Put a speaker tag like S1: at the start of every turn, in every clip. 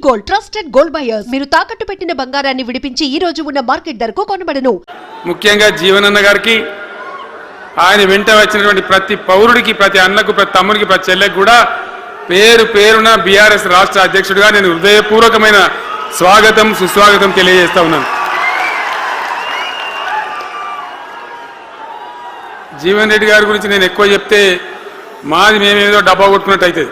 S1: Gold trusted gold buyers. మీరు తాకట్టు పెట్టిన బంగారాన్ని విడిపించి ఈ రోజు ఉన్న మార్కెట్ ధరకు కొనబడను.
S2: ముఖ్యంగా జీవనన్న గారికి ఆయన వెంట వచ్చినటువంటి ప్రతి పౌరుడికి, ప్రతి అన్నకు, ప్రతి తమ్ముడికి, ప్రతి చెల్లెకి కూడా పేరు పేరున బీఆర్ఎస్ రాష్ట్ర అధ్యక్షుడిగా నేను హృదయపూర్వకమైన స్వాగతం, సుస్వాగతం తెలియజేస్తా ఉన్నాను. జీవన్ రెడ్డి గారి గురించి నేను ఎక్కువ చెప్తే మాది మేమేదో డబ్బా కొట్టుకున్నట్టు అవుతుంది.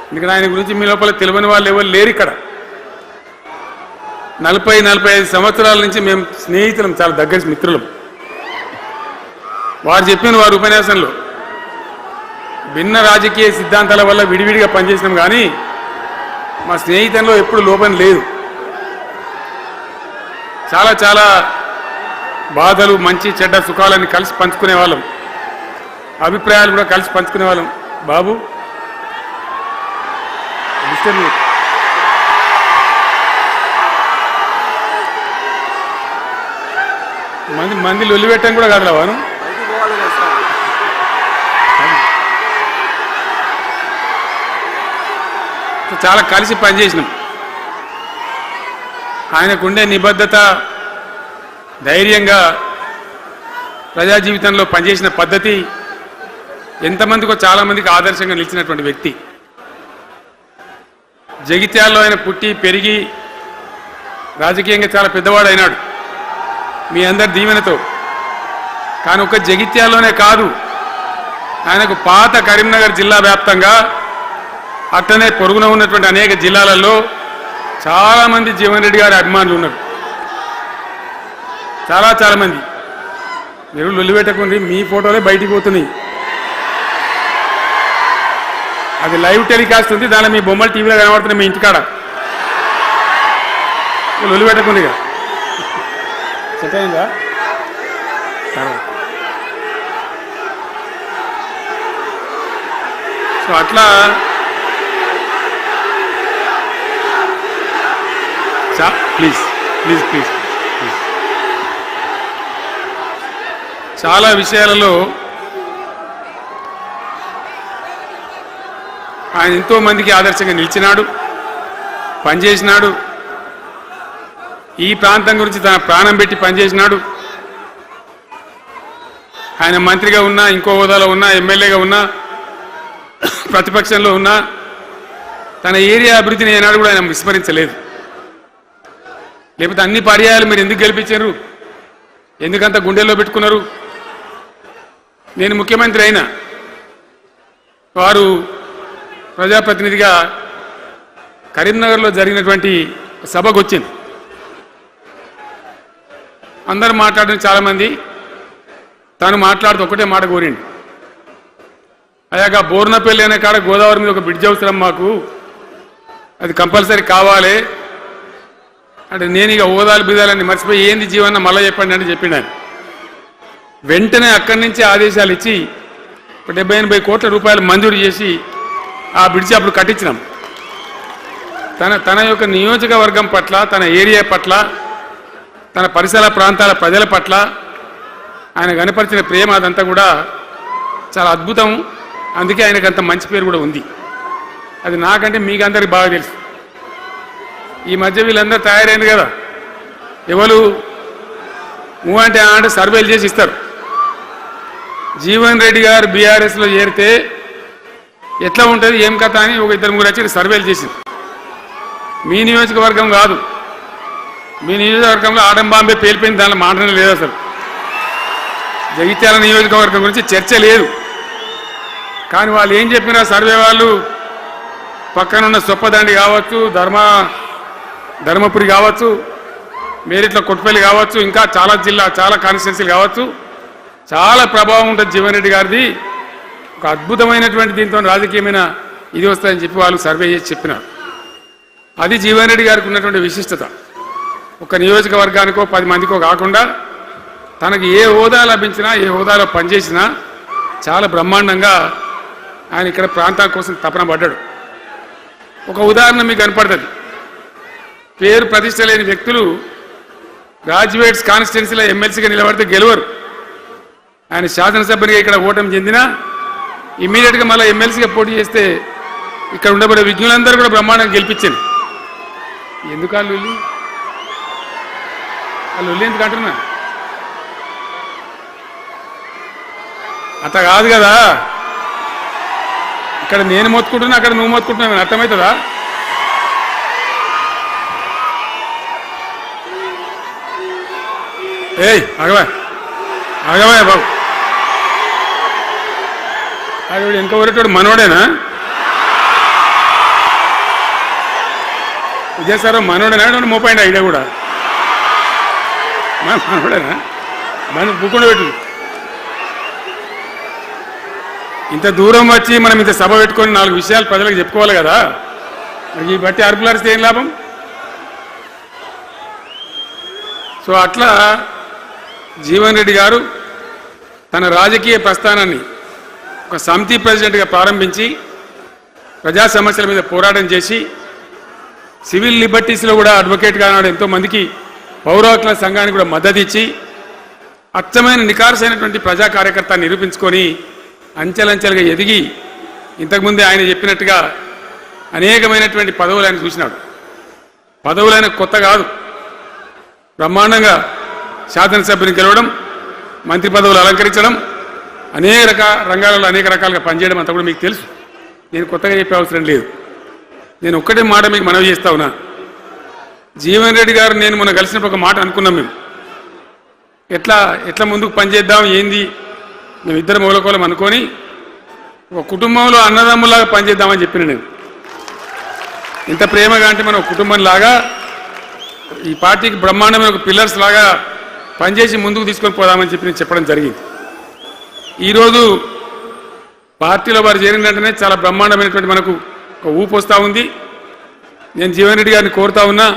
S2: ఎందుకంటే ఆయన గురించి మీ లోపల తెలియని వాళ్ళు ఎవరు లేరు. ఇక్కడ 40-45 సంవత్సరాల నుంచి మేము స్నేహితులం, చాలా దగ్గర మిత్రులం. వారు చెప్పిన వారి ఉపన్యాసంలో భిన్న రాజకీయ సిద్ధాంతాల వల్ల విడివిడిగా పనిచేసినాం, కానీ మా స్నేహితంలో ఎప్పుడు లోపం లేదు. చాలా చాలా బాధలు, మంచి చెడ్డ సుఖాలన్నీ కలిసి పంచుకునే వాళ్ళం, అభిప్రాయాలు కూడా కలిసి పంచుకునే వాళ్ళం. బాబు మంది లొల్లి పెట్టడం కూడా కాదు వాను. చాలా కలిసి పనిచేసినాం. ఆయనకుండే నిబద్ధత, ధైర్యంగా ప్రజా జీవితంలో పనిచేసిన పద్ధతి ఎంతమందికో చాలామందికి ఆదర్శంగా నిలిచినటువంటి వ్యక్తి. జగిత్యాల్లో ఆయన పుట్టి పెరిగి రాజకీయంగా చాలా పెద్దవాడు అయినాడు మీ అందరి దీవెనతో. కానీ ఒక జగిత్యాల్లోనే కాదు, ఆయనకు పాత కరీంనగర్ జిల్లా వ్యాప్తంగా అట్టనే పొరుగున ఉన్నటువంటి అనేక జిల్లాలలో చాలామంది జీవన్ రెడ్డి గారి అభిమానులు ఉన్నారు. చాలా చాలా మంది. మీరు లొల్లి పెట్టకుండి, మీ ఫోటోలే బయటికి పోతున్నాయి. అది లైవ్ టెలికాస్ట్ ఉంది, దానిలో మీ బొమ్మలు టీవీలో కనబడుతున్నాయి మీ ఇంటికాడ. లొల్లి పెట్టకుంది ఇక సెట్ అయిందా? సో అట్లా ప్లీజ్ ప్లీజ్ ప్లీజ్ ప్లీజ్ చాలా విషయాలలో ఆయన ఎంతో మందికి ఆదర్శంగా నిలిచినాడు, పనిచేసినాడు. ఈ ప్రాంతం గురించి తన ప్రాణం పెట్టి పనిచేసినాడు. ఆయన మంత్రిగా ఉన్నా, ఇంకో హోదాలో ఉన్నా, ఎమ్మెల్యేగా ఉన్నా, ప్రతిపక్షంలో ఉన్నా తన ఏరియా అభివృద్ధిని ఏనాడు కూడా ఆయన విస్మరించలేదు. లేకపోతే అన్ని పర్యాయాలు మీరు ఎందుకు గెలిపించారు, ఎందుకంత గుండెల్లో పెట్టుకున్నారు? నేను ముఖ్యమంత్రి అయినా వారు ప్రజాప్రతినిధిగా కరీంనగర్లో జరిగినటువంటి సభకు వచ్చింది. అందరూ మాట్లాడిన చాలామంది, తాను మాట్లాడుతూ ఒకటే మాట కోరిండు. అయ్యాక బోర్నపల్లి అనే కాడ గోదావరి మీద ఒక బ్రిడ్జ్ అవసరం మాకు, అది కంపల్సరీ కావాలి అంటే నేను ఇక హోదాలు బిదాలని మర్చిపోయి ఏంది జీవన్న మళ్ళీ చెప్పండి అని చెప్పిండు ఆయన. వెంటనే అక్కడి నుంచి ఆదేశాలు ఇచ్చి 70-80 కోట్ల రూపాయలు మంజూరు చేసి ఆ బ్రిడ్జి అప్పుడు కట్టించినాం. తన యొక్క నియోజకవర్గం పట్ల, తన ఏరియా పట్ల, తన పరిసర ప్రాంతాల ప్రజల పట్ల ఆయన కనపరిచిన ప్రేమ అదంతా కూడా చాలా అద్భుతం. అందుకే ఆయనకు అంత మంచి పేరు కూడా ఉంది. అది నాకంటే మీకందరికి బాగా తెలుసు. ఈ మధ్య వీళ్ళందరూ తయారైంది కదా, ఎవరు అంటే సర్వేలు చేసి ఇస్తారు. జీవన్ రెడ్డి గారు బీఆర్ఎస్లో చేరితే ఎట్లా ఉంటుంది, ఏం కథ అని ఒక 2-3 వచ్చి సర్వేలు చేసింది. మీ నియోజకవర్గం కాదు, మీ నియోజకవర్గంలో ఆడం బాంబే పేలిపోయింది, దానిలో మాటనే లేదు. అసలు జగిత్యాల నియోజకవర్గం గురించి చర్చ లేదు. కానీ వాళ్ళు ఏం చెప్పినా సర్వే వాళ్ళు పక్కనున్న సొప్పదండి కావచ్చు, ధర్మపురి కావచ్చు, మేరిట్ల కొట్టుపల్లి కావచ్చు, ఇంకా చాలా కాన్స్టిట్యున్సీలు కావచ్చు, చాలా ప్రభావం ఉంటుంది జీవన్ రెడ్డి గారిది. ఒక అద్భుతమైనటువంటి దీంతో రాజకీయమైన ఇది వస్తుందని చెప్పి వాళ్ళు సర్వే చేసి చెప్పినారు. అది జీవన్ రెడ్డి గారికి ఉన్నటువంటి విశిష్టత. ఒక నియోజకవర్గానికో 10 మందికో కాకుండా తనకు ఏ హోదా లభించినా, ఏ హోదాలో పనిచేసినా చాలా బ్రహ్మాండంగా ఆయన ఇక్కడ ప్రాంతం కోసం తపన పడ్డాడు. ఒక ఉదాహరణ మీకు కనపడుతుంది. పేరు ప్రతిష్ట లేని వ్యక్తులు గ్రాడ్యుయేట్స్ కాన్స్టిట్యున్సీలో ఎమ్మెల్సీగా నిలబడితే గెలవరు. ఆయన శాసనసభ్యునిగా ఇక్కడ ఓటమి చెందినా ఇమ్మీడియట్గా మళ్ళీ ఎమ్మెల్సీగా పోటీ చేస్తే ఇక్కడ ఉండబడే విజ్ఞులందరూ కూడా బ్రహ్మాండంగా గెలిపించింది. ఎందుకు వాళ్ళు ఎందుకు అంటున్నా? అట్లా కాదు కదా, ఇక్కడ నేను మొత్తుకుంటున్నా, అక్కడ నువ్వు మొత్తుకుంటున్నావు, అర్థమవుతుందా? ఏయ్ ఆగవా బాబు, ఆవిడ ఇంకా ఊరేటోడు మనోడేనా? విజయసారు మనోడేనా? మోపాయింట్ ఐడియా కూడా మనోడేనా? మన బుక్కుండా పెట్టు. ఇంత దూరం వచ్చి మనం ఇంత సభ పెట్టుకొని 4 విషయాలు ప్రజలకు చెప్పుకోవాలి కదా, మరి ఈ బట్టి అరుపులారిస్తే ఏం లాభం? సో అట్లా జీవన్ రెడ్డి గారు తన రాజకీయ ప్రస్థానాన్ని ఒక సమితి ప్రెసిడెంట్గా ప్రారంభించి ప్రజా సమస్యల మీద పోరాటం చేసి సివిల్ లిబర్టీస్లో కూడా అడ్వకేట్గా నాడు ఎంతోమందికి పౌర హక్కుల సంఘానికి కూడా మద్దతు ఇచ్చి అచ్చమైన నికార్సైనటువంటి ప్రజా కార్యకర్త నిరూపించుకొని అంచెలంచెలుగా ఎదిగి ఇంతకుముందే ఆయన చెప్పినట్టుగా అనేకమైనటువంటి పదవులు ఆయన చూసినాడు. పదవులు ఆయన కొత్త కాదు, బ్రహ్మాండంగా శాసనసభ్యుని గెలవడం, మంత్రి పదవులు అలంకరించడం, అనేక రంగాలలో అనేక రకాలుగా పనిచేయడం అంతా కూడా మీకు తెలుసు. నేను కొత్తగా చెప్పే అవసరం లేదు. నేను ఒక్కటే మాట మీకు మనవి చేస్తా ఉన్నా. జీవన్ రెడ్డి గారు నేను మొన్న కలిసినప్పుడు ఒక మాట అనుకున్నాం. మేము ఎట్లా ముందుకు పనిచేద్దాం ఏంది, మేము ఇద్దరు మూలకోలం అనుకొని ఒక కుటుంబంలో అన్నదమ్ములాగా పనిచేద్దామని చెప్పిన నేను. ఇంత ప్రేమగా అంటే మనం ఒక కుటుంబంలాగా ఈ పార్టీకి బ్రహ్మాండమైన ఒక పిల్లర్స్ లాగా పనిచేసి ముందుకు తీసుకొని పోదామని చెప్పి నేను చెప్పడం జరిగింది. ఈరోజు పార్టీలో వారు చేరిన వెంటనే చాలా బ్రహ్మాండమైనటువంటి మనకు ఒక ఊపు వస్తూ ఉంది. నేను జీవన్ రెడ్డి గారిని కోరుతా ఉన్నా,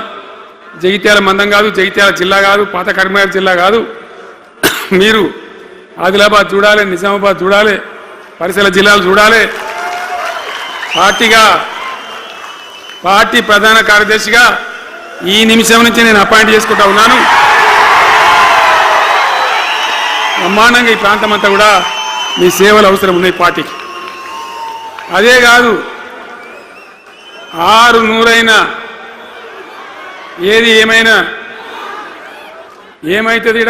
S2: జగిత్యాల మందం కాదు, జగిత్యాల జిల్లా కాదు, పాత కరీంనగర్ జిల్లా కాదు, మీరు ఆదిలాబాద్ చూడాలి, నిజామాబాద్ చూడాలి, పరిసర జిల్లాలు చూడాలి. పార్టీ ప్రధాన కార్యదర్శిగా ఈ నిమిషం నుంచి నేను అపాయింట్ చేసుకుంటా ఉన్నాను. బ్రహ్మాండంగా ఈ ప్రాంతం అంతా కూడా మీ సేవలు అవసరం ఉన్నాయి పార్టీకి. అదే కాదు, 600 ఏది ఏమైనా ఏమవుతుంది,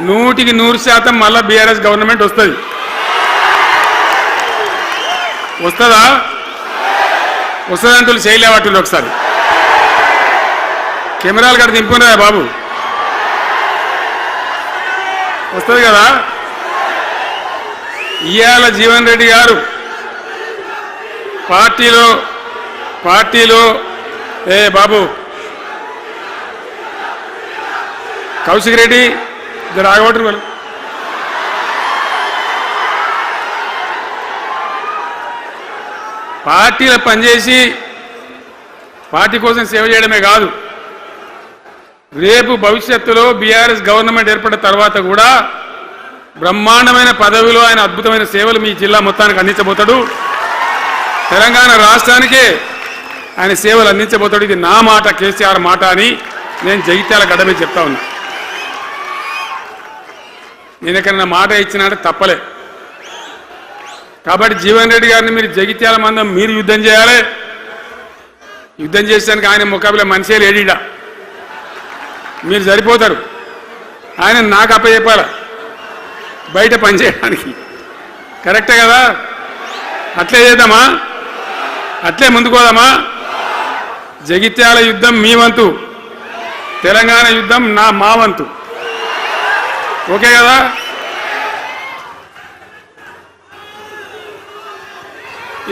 S2: 100% మళ్ళా బీఆర్ఎస్ గవర్నమెంట్ వస్తుంది. వస్తుందా? వస్తుందంటూ చేయలేవాటిలో ఒకసారి కెమెరాలు కట్ట దింపుకున్నారా బాబు? వస్తుంది కదా. ఇవాళ జీవన్ రెడ్డి గారు పార్టీలో బాబు కౌశిక్ రెడ్డి ఇద్దరు ఆగబట్టరు వాళ్ళు. పార్టీలో పనిచేసి పార్టీ కోసం సేవ చేయడమే కాదు, రేపు భవిష్యత్తులో బీఆర్ఎస్ గవర్నమెంట్ ఏర్పడిన తర్వాత కూడా బ్రహ్మాండమైన పదవిలో ఆయన అద్భుతమైన సేవలు మీ జిల్లా మొత్తానికి అందించబోతాడు. తెలంగాణ రాష్ట్రానికే ఆయన సేవలు అందించబోతాడు. ఇది నా మాట, కేసీఆర్ మాట అని నేను జగిత్యాల గడ్డ మీద చెప్తా ఉన్నా. నేను ఎక్కడన్నా మాట ఇచ్చినాడే తప్పలే. కాబట్టి జీవన్ రెడ్డి గారిని మీరు జగిత్యాల మందం మీరు యుద్ధం చేయాలి. యుద్ధం చేసేదానికి ఆయన ముఖాబిలా మనిషే లేడీడా, మీరు సరిపోతారు. ఆయన నాకు అప్పచెప్పాలి బయట పనిచేయడానికి. కరెక్టే కదా? అట్లే చేద్దామా? అట్లే ముందుకోదామా? జగిత్యాల యుద్ధం మీ వంతు, తెలంగాణ యుద్ధం మా వంతు. ఓకే కదా?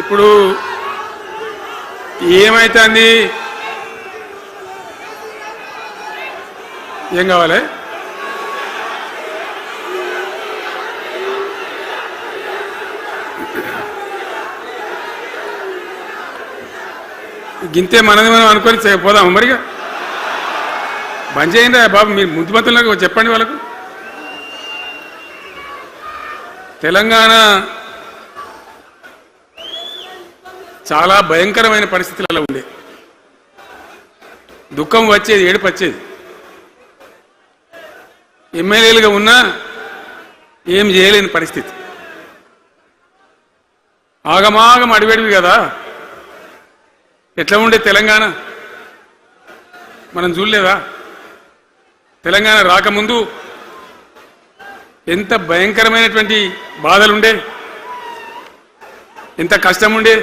S2: ఇప్పుడు ఏమైతుంది? ఏం కావాలి? గింతే మనది మనం అనుకొని పోదాము. మరిగా బంద్ చేయండి బాబు, మీరు ముద్దుమంతులకు చెప్పండి వాళ్ళకు. తెలంగాణ చాలా భయంకరమైన పరిస్థితులలో ఉండే, దుఃఖం వచ్చేది, ఏడుపు వచ్చేది. ఎమ్మెల్యేలుగా ఉన్నా ఏం చేయలేని పరిస్థితి. ఆగమాగం అడివేడివి కదా. ఎట్లా ఉండే తెలంగాణ మనం చూడలేదా? తెలంగాణ రాకముందు ఎంత భయంకరమైనటువంటి బాధలుండే, ఎంత కష్టం ఉండే.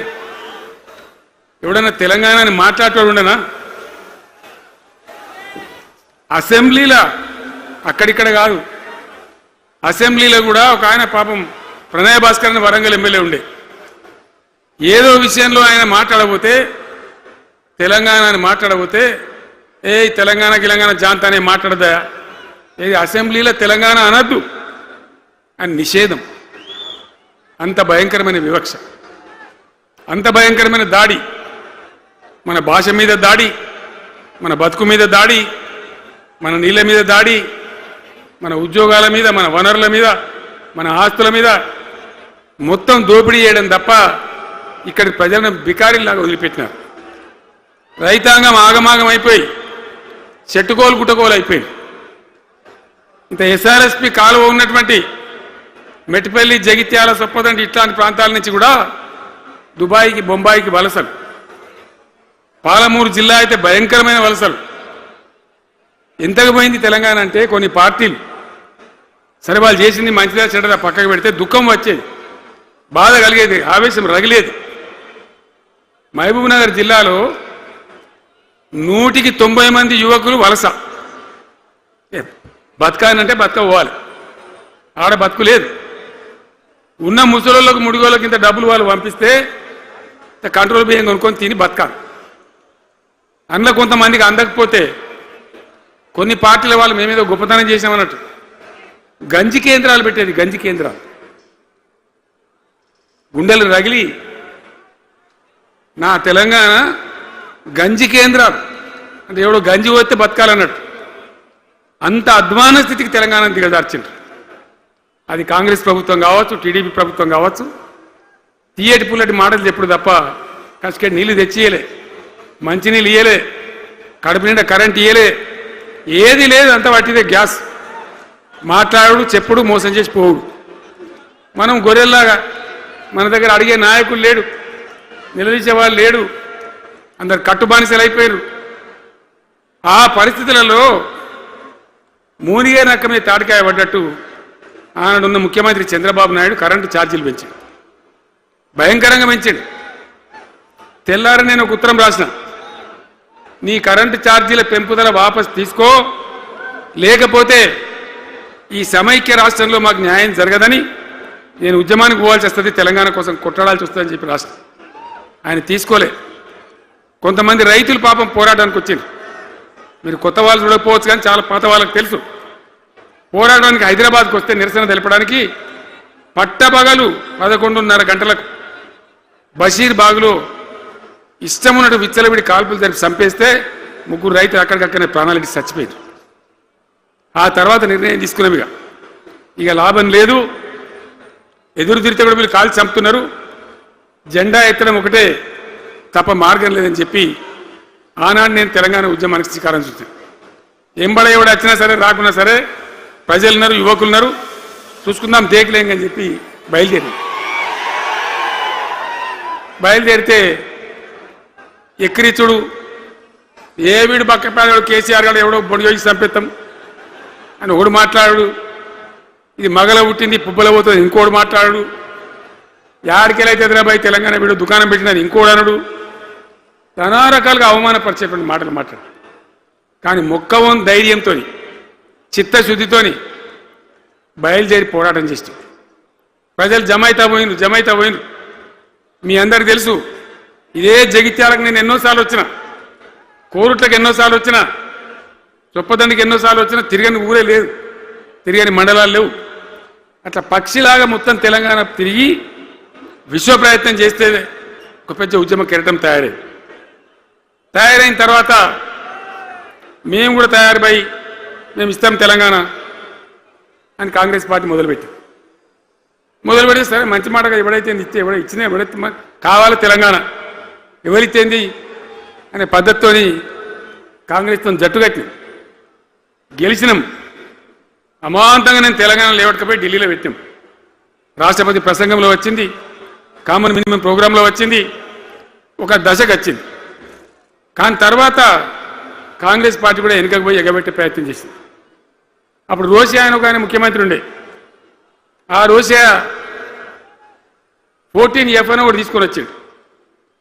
S2: ఎవడన్నా తెలంగాణని మాట్లాడేవాడు ఉండనా? అసెంబ్లీలో అక్కడిక్కడ కాదు, అసెంబ్లీలో కూడా ఒక ఆయన పాపం ప్రణయ్ భాస్కర్ అని వరంగల్ ఎమ్మెల్యే ఉండే, ఏదో విషయంలో ఆయన మాట్లాడబోతే, తెలంగాణని మాట్లాడబోతే తెలంగాణ గిలంగాణ జాంతానే మాట్లాడదా, ఏది అసెంబ్లీలో తెలంగాణ అనద్దు అని నిషేధం. అంత భయంకరమైన వివక్ష, అంత భయంకరమైన దాడి, మన భాష మీద దాడి, మన బతుకు మీద దాడి, మన నీళ్ళ మీద దాడి, మన ఉద్యోగాల మీద, మన వనరుల మీద, మన ఆస్తుల మీద మొత్తం దోపిడీ చేయడం తప్ప ఇక్కడి ప్రజలను బికారీలాగా వదిలిపెట్టినారు. రైతాంగం ఆగమాగం అయిపోయి చెట్టుకోలు గుట్టకోలు అయిపోయింది. ఇంత ఎస్ఆర్ఎస్పి కాలువ ఉన్నటువంటి మెట్టిపల్లి, జగిత్యాల, సొప్పదండి ఇట్లాంటి ప్రాంతాల నుంచి కూడా దుబాయ్కి, బొంబాయికి వలసలు. పాలమూరు జిల్లా అయితే భయంకరమైన వలసలు. ఎంతకు పోయింది తెలంగాణ అంటే కొన్ని పార్టీలు సరే వాళ్ళు చేసింది మంచిదా చెడ్డదా పక్కకు పెడితే దుఃఖం వచ్చేది, బాధ కలిగేది, ఆవేశం రగిలేది. మహబూబ్ నగర్ జిల్లాలో 190 మంది యువకులు వలస. బతకానంటే బతకపోవాలి, ఆడ బతుకు లేదు. ఉన్న ముసలోళ్ళకు ముడిగోళ్ళకి ఇంత డబ్బులు వాళ్ళు పంపిస్తే కంట్రోల్ బియ్యం కొనుక్కొని తిని బతకాలి. అందులో కొంతమందికి అందకపోతే కొన్ని పార్టీల వాళ్ళు మేమేదో గొప్పతనం చేసామన్నట్టు గంజి కేంద్రాలు పెట్టేది. గంజి కేంద్రాలు గుండెలు రగిలి నా తెలంగాణ గంజి కేంద్రాలు అంటే ఎవడో గంజి పోతే బతకాలన్నట్టు అంత అధ్వాన స్థితికి తెలంగాణ దిగజార్చిండ్రు. అది కాంగ్రెస్ ప్రభుత్వం కావచ్చు, టీడీపీ ప్రభుత్వం కావచ్చు, తీయటి పుల్లటి మాటలు చెప్పుడు తప్ప కసికే నీళ్ళు తెచ్చియలే, మంచినీళ్ళు ఇయ్యలే, కడుపు నిండా కరెంట్ ఇయ్యలే, ఏది లేదు. అంత పట్టిదే గ్యాస్. మాట్లాడు, చెప్పుడు, మోసం చేసి పోవుడు. మనం గొర్రెల్లాగా మన దగ్గర అడిగే నాయకులు లేడు, నిలదీసేవాళ్ళు లేడు, అందరు కట్టుబానిసలు అయిపోయారు. ఆ పరిస్థితులలో మూనిగే నక్క మీద తాటికాయ పడ్డట్టు ఆనాడున్న ముఖ్యమంత్రి చంద్రబాబు నాయుడు కరెంటు ఛార్జీలు పెంచాడు, భయంకరంగా పెంచాడు. తెల్లారి నేను ఒక ఉత్తరం రాసిన, నీ కరెంటు ఛార్జీల పెంపుదల వాపసు తీసుకో, లేకపోతే ఈ సమైక్య రాష్ట్రంలో మాకు న్యాయం జరగదని నేను ఉద్యమానికి పోవాల్సి వస్తుంది, తెలంగాణ కోసం కొట్లాడాల్సి వస్తుందని చెప్పి రాష్ట్రం. ఆయన తీసుకోలే. కొంతమంది రైతులు పాపం పోరాటానికి వచ్చింది. మీరు కొత్త వాళ్ళు చూడకపోవచ్చు కానీ చాలా పాత వాళ్ళకి తెలుసు. పోరాటానికి హైదరాబాద్కి వస్తే నిరసన తెలపడానికి పట్టపగలు 11:30 గంటలకు బషీర్ బాగులో ఇష్టమున్నట్టు విచ్చలవిడి కాల్పులు జరిపి చంపేస్తే 3 రైతులు అక్కడికక్కడనే ప్రాణాలకి చచ్చిపోయారు. ఆ తర్వాత నిర్ణయం తీసుకున్నాం, ఇక లాభం లేదు, ఎదురు తిరిగితే కూడా వీళ్ళు కాల్చి చంపుతున్నారు, జెండా ఎత్తడం ఒకటే తప్ప మార్గం లేదని చెప్పి ఆనాడు నేను తెలంగాణ ఉద్యమానికి శ్రీకారం చుట్టాను. ఎంబడ ఎవడు వచ్చినా సరే రాకున్నా సరే ప్రజలున్నారు, యువకులున్నారు, చూసుకుందాం దేకలేం అని చెప్పి బయలుదేరితే ఎక్కిరిచుడు, ఏ వీడు పక్కపేదవాడు కేసీఆర్ గారు ఎవడో బొడి చేసి చంపేస్తాం అని ఒకడు మాట్లాడు, ఇది మగల పుట్టింది పుబ్బల పోతుంది ఇంకోడు మాట్లాడు, యాడికెళ్ళైతే హైదరాబాద్ తెలంగాణ వీడు దుకాణం పెట్టినది ఇంకోడు అనడు, నానా రకాలుగా అవమానపరిచేటువంటి మాటలు మాట్లాడు. కానీ మొక్కవం ధైర్యంతో, చిత్తశుద్ధితోని బయలుదేరి పోరాటం చేస్తాం. ప్రజలు జమైతా పోయినరు. మీ అందరికి తెలుసు, ఇదే జగిత్యాలకు నేను ఎన్నోసార్లు వచ్చిన, కోరుట్లకు ఎన్నోసార్లు వచ్చిన, చొప్పదండికి ఎన్నోసార్లు వచ్చినా తిరగని ఊరే లేదు, తిరగని మండలాలు లేవు. అట్లా పక్షిలాగా మొత్తం తెలంగాణ తిరిగి విశ్వ ప్రయత్నం చేస్తే ఒక పెద్ద ఉద్యమ కెరటం తయారైన తర్వాత మేము కూడా తయారుపై మేము ఇస్తాం తెలంగాణ అని కాంగ్రెస్ పార్టీ మొదలుపెట్టి సరే మంచి మాటగా ఎవడైతే ఇస్తే ఇచ్చినా ఎవడైతే కావాలి తెలంగాణ ఎవరిచ్చేంది అనే పద్ధతితోని కాంగ్రెస్తో జట్టు కట్టి గెలిచినాం. అమాంతంగా నేను తెలంగాణ లేవట్టుకపోయి ఢిల్లీలో పెట్టాం. రాష్ట్రపతి ప్రసంగంలో వచ్చింది, కామన్ మినిమం ప్రోగ్రాంలో వచ్చింది, ఒక దశకు వచ్చింది. కానీ తర్వాత కాంగ్రెస్ పార్టీ కూడా వెనుకకు పోయి ఎగబెట్టే ప్రయత్నం చేసింది. అప్పుడు రోషియా ఆయన ఒక ఆయన ముఖ్యమంత్రి ఉండే. ఆ రోషియా 14F అని ఒకటి తీసుకొని వచ్చాడు.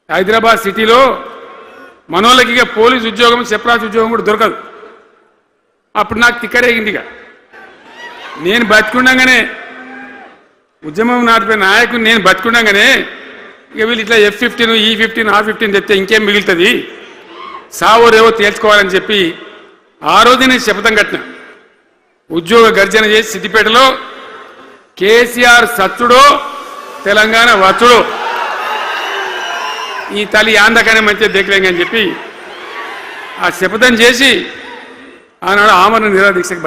S2: హైదరాబాద్ సిటీలో మనోళ్ళకి ఇక పోలీసు ఉద్యోగం, సెప్రాస్ ఉద్యోగం కూడా దొరకదు. అప్పుడు నాకు తిక్కరేగిందిగా. నేను బతికుండగానే ఉద్యమం నాటిపోయిన నాయకుని నేను బతికుండగానే ఇక వీళ్ళు ఇట్లా F-15, E-15, R-15 తెస్తే ఇంకేం మిగులుతుంది, సావోరేవో తేల్చుకోవాలని చెప్పి ఆ రోజు నేను శపథం కట్టిన. ఉద్యోగ గర్జన చేసి సిద్దిపేటలో కేసీఆర్ సచ్చుడో తెలంగాణ వచ్చుడో, ఈ తల్లి ఆందకనే మంచిగా దేకలేంగని చెప్పి ఆ శపథం చేసి ఆనాడు ఆమరణ నిరాహార దీక్షకు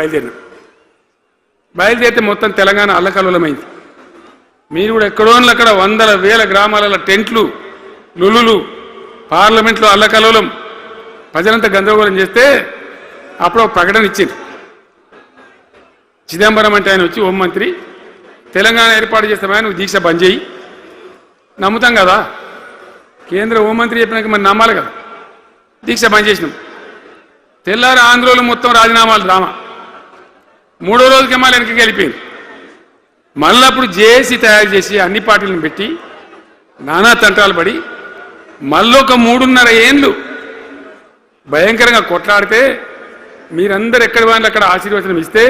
S2: బయలుదేరితే మొత్తం తెలంగాణ అల్లకల్లోలమైంది. మీరు కూడా ఎక్కడో అక్కడ వందల వేల గ్రామాలలో టెంట్లు, లులులు, పార్లమెంట్లో అల్లకల్లోలం, ప్రజలంతా గందరగోళం చేస్తే అప్పుడు ఒక ప్రకటన ఇచ్చింది. చిదంబరం అంటే ఆయన వచ్చి హోంమంత్రి, తెలంగాణ ఏర్పాటు చేస్తామని నువ్వు దీక్ష బంద్ చేయి. నమ్ముతాం కదా, కేంద్ర హోంమంత్రి చెప్పినాక మనం నమ్మాలి కదా. దీక్ష బంద్ చేసినాం. తెల్లారి ఆంధ్రోలు మొత్తం రాజీనామాలు డ్రామా. 3వ రోజుకి మళ్ళీ వెనక్కి వెళ్ళిపోయింది. మళ్ళీ అప్పుడు జేఏసీ తయారు చేసి అన్ని పార్టీలను పెట్టి నానా తంటాలు పడి మళ్ళీ ఒక 3.5 ఏళ్ళు భయంకరంగా కొట్లాడితే మీరందరూ ఎక్కడి వాళ్ళు అక్కడ ఆశీర్వచనం ఇస్తే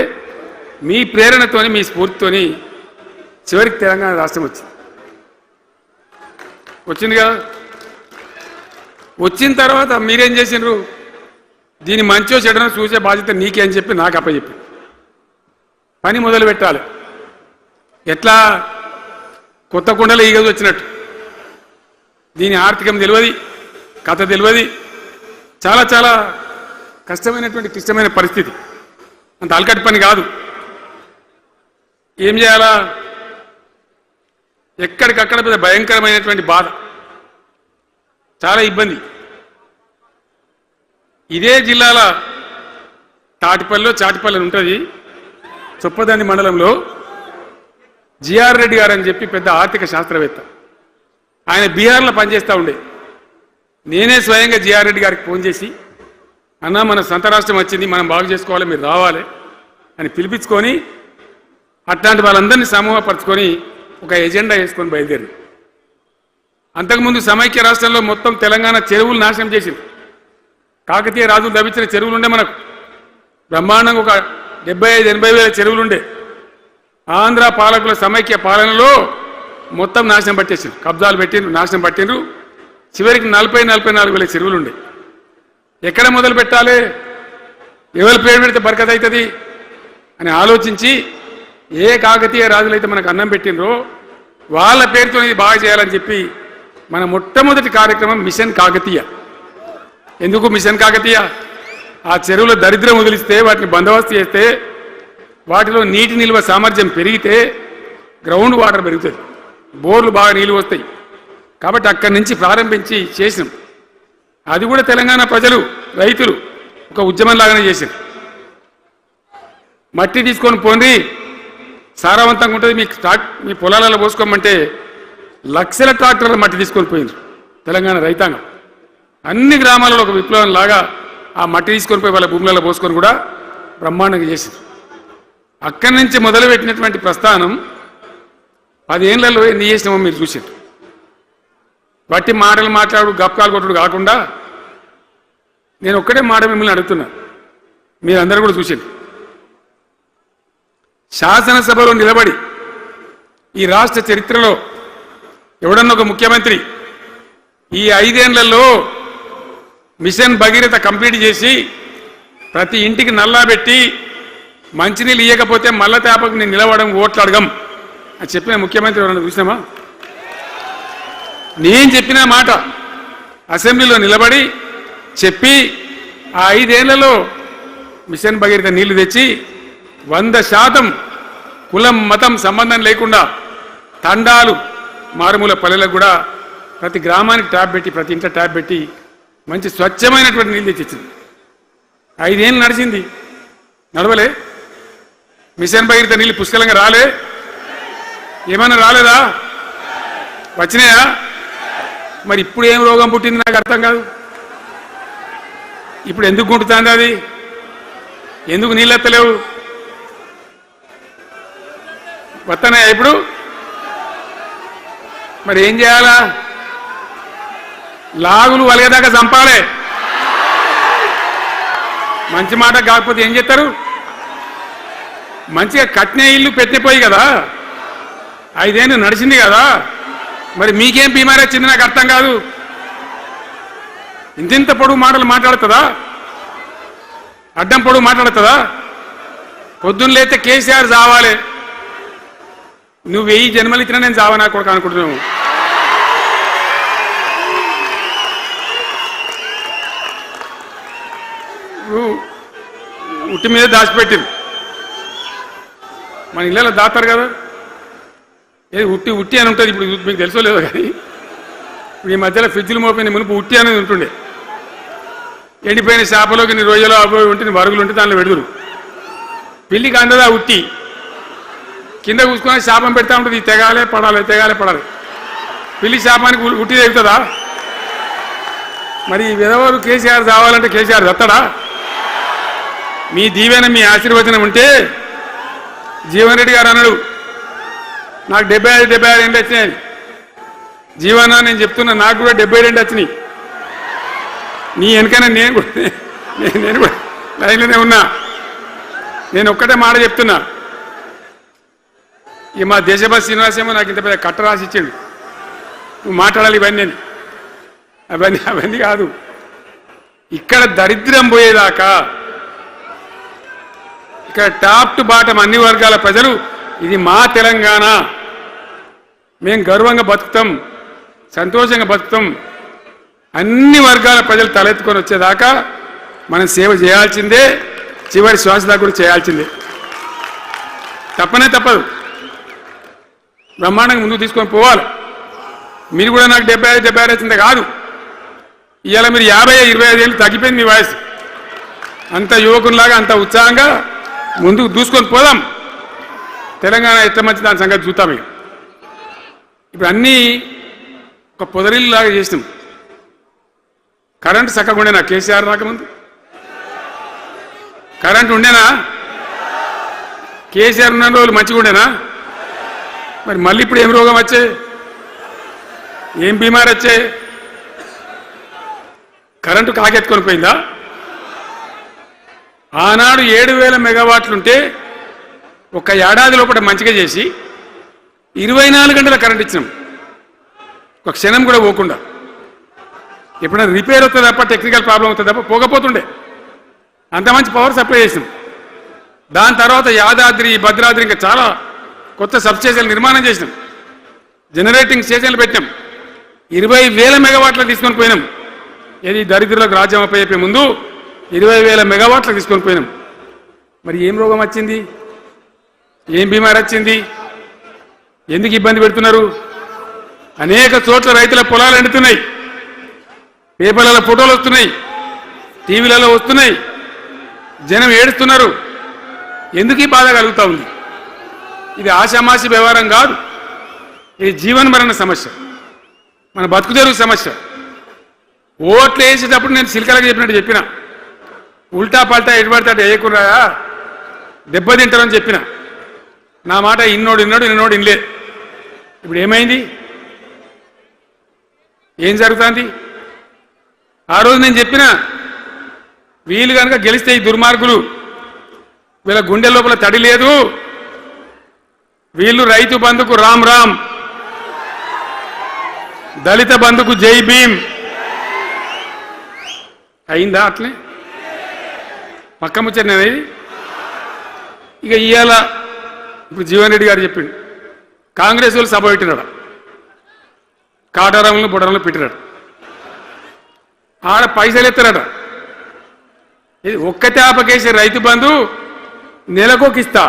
S2: మీ ప్రేరణతోని, మీ స్ఫూర్తితోని చివరికి తెలంగాణ రాష్ట్రం వచ్చింది కదా. వచ్చిన తర్వాత మీరేం చేసినారు, దీని మంచో చెడనో చూసే బాధ్యత నీకే అని చెప్పి నాకు అప్పచెప్పి పని మొదలు పెట్టాలి. ఎట్లా కొత్త కుండలో ఈగలు వచ్చినట్టు. దీని ఆర్థికం తెలియదు, కథ తెలియదు, చాలా చాలా కష్టమైనటువంటి క్లిష్టమైన పరిస్థితి. అంత అలకటి పని కాదు. ఏం చేయాలా, ఎక్కడికక్కడ పెద్ద భయంకరమైనటువంటి బాధ, చాలా ఇబ్బంది. ఇదే జిల్లాల చాటిపల్లి ఉంటుంది, చొప్పదండి మండలంలో జిఆర్ రెడ్డి గారు అని చెప్పి పెద్ద ఆర్థిక శాస్త్రవేత్త. ఆయన బీహార్లో పనిచేస్తూ ఉండే. నేనే స్వయంగా జిఆర్ రెడ్డి గారికి ఫోన్ చేసి, అన్న మన సొంత రాష్ట్రం వచ్చింది, మనం బాగు చేసుకోవాలి, మీరు రావాలి అని పిలిపించుకొని అట్లాంటి వాళ్ళందరినీ సమూహపరచుకొని ఒక ఎజెండా వేసుకొని బయలుదేరి. అంతకుముందు సమైక్య రాష్ట్రంలో మొత్తం తెలంగాణ చెరువులు నాశనం చేసింది. కాకతీయ రాజులు తవ్వించిన చెరువులు ఉండే మనకు బ్రహ్మాండంగా ఒక 75-80 వేల చెరువులు ఉండే. ఆంధ్ర పాలకుల సమైక్య పాలనలో మొత్తం నాశనం పట్టేసిండ్రు, కబ్జాలు పెట్టిండ్రు, నాశనం పట్టిండ్రు. చివరికి 40-44 వేల చెరువులు ఉండే. ఎక్కడ మొదలు పెట్టాలి, ఎవరి పేరు పెడితే బరకత్ అవుతుంది అని ఆలోచించి ఏ కాకతీయ రాజులైతే మనకు అన్నం పెట్టినరో వాళ్ళ పేరుతో ఇది బాగా చేయాలని చెప్పి మన మొట్టమొదటి కార్యక్రమం మిషన్ కాకతీయ. ఎందుకు మిషన్ కాకతీయ? ఆ చెరువులో దరిద్రం వదిలిస్తే, వాటిని బందోబస్తు చేస్తే, వాటిలో నీటి నిల్వ సామర్థ్యం పెరిగితే గ్రౌండ్ వాటర్ పెరుగుతుంది, బోర్లు బాగా నీళ్ళు వస్తాయి. కాబట్టి అక్కడి నుంచి ప్రారంభించి చేసినాం. అది కూడా తెలంగాణ ప్రజలు, రైతులు ఒక ఉద్యమంలాగానే చేశారు. మట్టి తీసుకొని పోండి, సారవంతంగా ఉంటుంది, మీ పొలాలలో పోసుకోమంటే లక్షల ట్రాక్టర్ల మట్టి తీసుకొని పోయింది తెలంగాణ రైతాంగం. అన్ని గ్రామాలలో ఒక విప్లవం లాగా ఆ మట్టి తీసుకొని పోయి వాళ్ళ భూములలో పోసుకొని కూడా బ్రహ్మాండంగా చేశారు. అక్కడి నుంచి మొదలుపెట్టినటువంటి ప్రస్థానం 10 ఏళ్లలో ఎన్ని చేసినామో మీరు చూసారు. బట్టి మాటలు మాట్లాడు, గప్కాలు కొట్టుడు కాకుండా నేను ఒక్కటే మాట మిమ్మల్ని అడుగుతున్నా, మీరందరూ కూడా చూసారు. శాసనసభలో నిలబడి ఈ రాష్ట్ర చరిత్రలో ఎవడన్నా ఒక ముఖ్యమంత్రి ఈ 5 ఏళ్లలో మిషన్ భగీరథ కంప్లీట్ చేసి ప్రతి ఇంటికి నల్లా పెట్టి మంచినీళ్ళు ఇవ్వకపోతే మల్ల తేపకు నేను నిలవడం, ఓట్లు అడగం అని చెప్పిన ముఖ్యమంత్రి ఎవరన్నా చూసినామా? నేను చెప్పిన మాట అసెంబ్లీలో నిలబడి చెప్పి ఆ 5 ఏళ్లలో మిషన్ భగీరథ నీళ్లు తెచ్చి 100% కులం మతం సంబంధం లేకుండా తండాలు, మారుమూల పల్లెలకు కూడా ప్రతి గ్రామానికి ట్యాప్ పెట్టి, ప్రతి ఇంట్లో ట్యాప్ పెట్టి మంచి స్వచ్ఛమైనటువంటి నీళ్ళు తెచ్చిచ్చింది. 5 ఏళ్ళు నడిచింది, నడవలే. మిషన్ భగీరథ నీళ్ళు పుష్కలంగా రాలే, ఏమన్నా రాలేదా? వచ్చినాయా? మరి ఇప్పుడు ఏం రోగం పుట్టింది నాకు అర్థం కాదు. ఇప్పుడు ఎందుకు గుంటుతుంది అది? ఎందుకు నీళ్ళెత్తలేవు? వస్తున్నాయా ఇప్పుడు? మరి ఏం చేయాలా? లాగులు వలిగేదాకా చంపాలి. మంచి మాట కాకపోతే ఏం చేస్తారు? మంచిగా కట్టిన ఇల్లు పెట్టిపోయి కదా, 5 ఏళ్ళు నడిచింది కదా, మరి మీకేం బీమారీ వచ్చింది నాకు అర్థం కాదు. ఇంతింత పొడుగు మాటలు మాట్లాడుతుందా? అడ్డం పొడుగు మాట్లాడుతుందా? పొద్దున్న లేతే కేసీఆర్ చావాలి, నువ్వు 1000 జన్మలు ఇచ్చినా నేను చావనా కొడుకు అనుకుంటున్నావు. ఉట్టి మీద దాచిపెట్టింది. మన ఇళ్ళలో దాతారు కదా, ఏది ఉట్టి ఉట్టి అని ఉంటుంది. ఇప్పుడు మీకు తెలుసో లేదో కానీ ఇప్పుడు ఈ మధ్యలో ఫ్రిడ్జ్లు మోపిన మునుపు ఉట్టి అనేది ఉంటుండే. ఎండిపోయిన చేపలోకి నీ రొయ్యలో అబ్బాయి ఉంటుంది, వరుగులు ఉంటే దానిలో పెడుదురు. పిల్లికి అందదా ఉట్టి, కింద కూసుకొని శాపం పెడతా ఉంటుంది, తెగాలే పడాలి తెగాలే పడాలి. పిల్లి శాపానికి ఉట్టి తెగుతుందా? మరి విధవారు కేసీఆర్ చావాలంటే కేసీఆర్ దత్తడా? మీ దీవెన మీ ఆశీర్వచనం ఉంటే జీవన్ రెడ్డి గారు అన్నాడు, నాకు 75 ఏళ్ళు వచ్చినాయి. జీవన నేను చెప్తున్నా, నాకు కూడా 77 వచ్చినాయి. నీ వెనకైనా నేను కూడా లైన్లోనే ఉన్నా. నేను ఒక్కటే మాట చెప్తున్నా, ఇక మా దేశభక్తి శ్రీనివాసేమో నాకు ఇంత పెద్ద కట్ట రాసి ఇచ్చాడు, నువ్వు మాట్లాడాలి ఇవన్నీ. అవన్నీ కాదు, ఇక్కడ దరిద్రం పోయేదాకా, ఇక్కడ టాప్ టు బాటం అన్ని వర్గాల ప్రజలు ఇది మా తెలంగాణ, మేము గర్వంగా బతుకుతాం, సంతోషంగా బతుకుతాం, అన్ని వర్గాల ప్రజలు తలెత్తుకొని వచ్చేదాకా మనం సేవ చేయాల్సిందే, చివరి శ్వాస దాకా కూడా చేయాల్సిందే, తప్పనే తప్పదు. బ్రహ్మాండంగా ముందుకు తీసుకొని పోవాలి. మీరు కూడా నాకు 75 వచ్చిందే కాదు, ఇవాళ మీరు 50-25 ఏళ్ళు తగ్గిపోయింది మీ వయసు. అంత యువకునిలాగా అంత ఉత్సాహంగా ముందుకు దూసుకొని పోదాం. తెలంగాణ ఎట్లా మంచి దాని సంగతి చూద్దాం. ఇప్పుడు అన్నీ ఒక పొదరిల్లాగా చేసినాం. కరెంటు చక్కగా ఉండేనా కేసీఆర్ రాకముందు? కరెంటు ఉండేనా? కేసీఆర్ ఉన్న రోజులు మంచిగా ఉండేనా? మరి మళ్ళీ ఇప్పుడు ఏం రోగం వచ్చే, ఏం బీమారి వచ్చే? కరెంటు కాకెత్తుకొని పోయిందా? ఆనాడు 7000 మెగావాట్లుంటే ఒక ఏడాది లోపల మంచిగా చేసి 24 గంటల కరెంట్ ఇచ్చినాం, ఒక క్షణం కూడా పోకుండా. ఎప్పుడైనా రిపేర్ అవుతుంది తప్ప, టెక్నికల్ ప్రాబ్లం అవుతుంది తప్ప పోకపోతుండే. అంత మంచి పవర్ సప్లై చేసినాం. దాని తర్వాత యాదాద్రి, భద్రాద్రి ఇంకా చాలా కొత్త సబ్స్టేషన్లు నిర్మాణం చేసినాం, జనరేటింగ్ స్టేషన్లు పెట్టినాం, 20,000 మెగావాట్లు తీసుకొని పోయినాం. ఏది దరిద్రులకు రాజ్యం అప్పయ్యే ముందు 20,000 మెగావాట్లు తీసుకొని పోయినాం. మరి ఏం రోగం వచ్చింది? ఏం బీమారి వచ్చింది? ఎందుకు ఇబ్బంది పెడుతున్నారు? అనేక చోట్ల రైతుల పొలాలు ఎండుతున్నాయి, పేపర్లలో ఫోటోలు వస్తున్నాయి, టీవీలలో వస్తున్నాయి, జనం ఏడుస్తున్నారు. ఎందుకు ఈ బాధ కలుగుతూ ఉంది? ఇది ఆషామాషి వ్యవహారం కాదు, ఇది జీవనమరణ సమస్య, మన బతుకు తెరుగు సమస్య. ఓట్లు వేసేటప్పుడు నేను సిల్కలకు చెప్పినట్టు చెప్పిన, ఉల్టా పల్టా ఎటుపడితే అటు వేయకుండా దెబ్బతింటారని చెప్పిన. నా మాట ఇన్నోడు ఇనలే. ఇప్పుడు ఏమైంది? ఏం జరుగుతుంది? ఆ రోజు నేను చెప్పిన, వీళ్ళు కనుక గెలిస్తే ఈ దుర్మార్గులు, వీళ్ళ గుండె లోపల తడి లేదు, వీళ్ళు రైతు బంధుకు రామ్ రామ్, దళిత బంధుకు జై భీమ్. అయిందా? అట్లే పక్క ముచ్చట. ఇక ఇవాళ ఇప్పుడు జీవన్ రెడ్డి గారు చెప్పిండు, కాంగ్రెస్ వాళ్ళు సభ పెట్టినాడు, కాటారంలో బుడరంలో పెట్టినాడు, ఆడ పైసలు ఎత్తారట. ఇది ఒక్కతే ఆపకేసే రైతు బంధు నెలకొకిస్తా,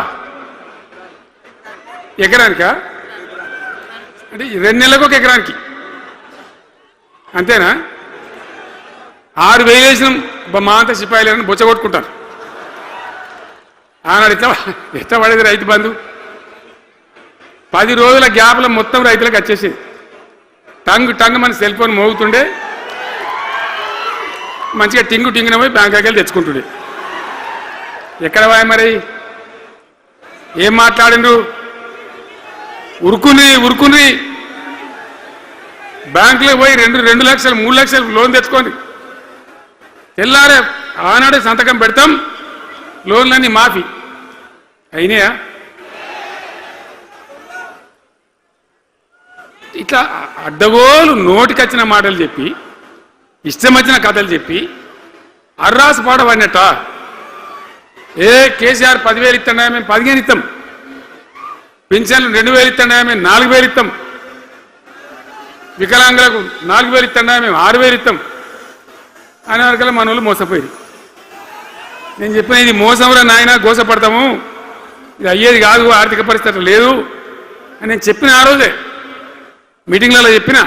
S2: ఎకరానికా అంటే 2 నెలలకు ఒక ఎకరానికి, అంతేనా? 6,000 వేసినాం, మా అంతా సిపాయిలేని బొచ్చగొట్టుకుంటారు. ఆనాడు ఎట్లా పడేది రైతు బంధు? 10 రోజుల గ్యాప్లో మొత్తం రైతులకు వచ్చేసేది. టంగ్ మన సెల్ ఫోన్ మోగుతుండే మంచిగా టింగున పోయి బ్యాంకాకి వెళ్ళి తెచ్చుకుంటుండే. ఎక్కడ పోయా మరి? ఏం మాట్లాడిండ్రు? ఉరుకుని బ్యాంకులో పోయి 2 లక్షలు 3 లక్షలు లోన్ తెచ్చుకోండి. తెల్లారే ఆనాడే సంతకం పెడతాం, లోన్లన్నీ మాఫీ అయినాయా? ఇట్లా అడ్డగోలు నోటికొచ్చిన మాటలు చెప్పి ఇష్టం వచ్చిన కథలు చెప్పి అర్రాసు పాడవన్నట. కేసీఆర్ 10,000 ఇస్తాడా, మేము 15 ఇస్తాం. పింఛన్లు 2,000 ఇస్తాడా, మేము 4,000 ఇస్తాం. వికలాంగులకు 4,000 ఇస్తాడా, మేము 6,000 ఇస్తాం అనే వరకల్లా మన వాళ్ళు మోసపోయి. నేను చెప్పిన ఇది మోసంరా నాయన, గోసపడతాము, ఇది అయ్యేది కాదు, ఆర్థిక పరిస్థితి లేదు అని నేను చెప్పిన ఆ రోజే మీటింగ్లలో చెప్పిన.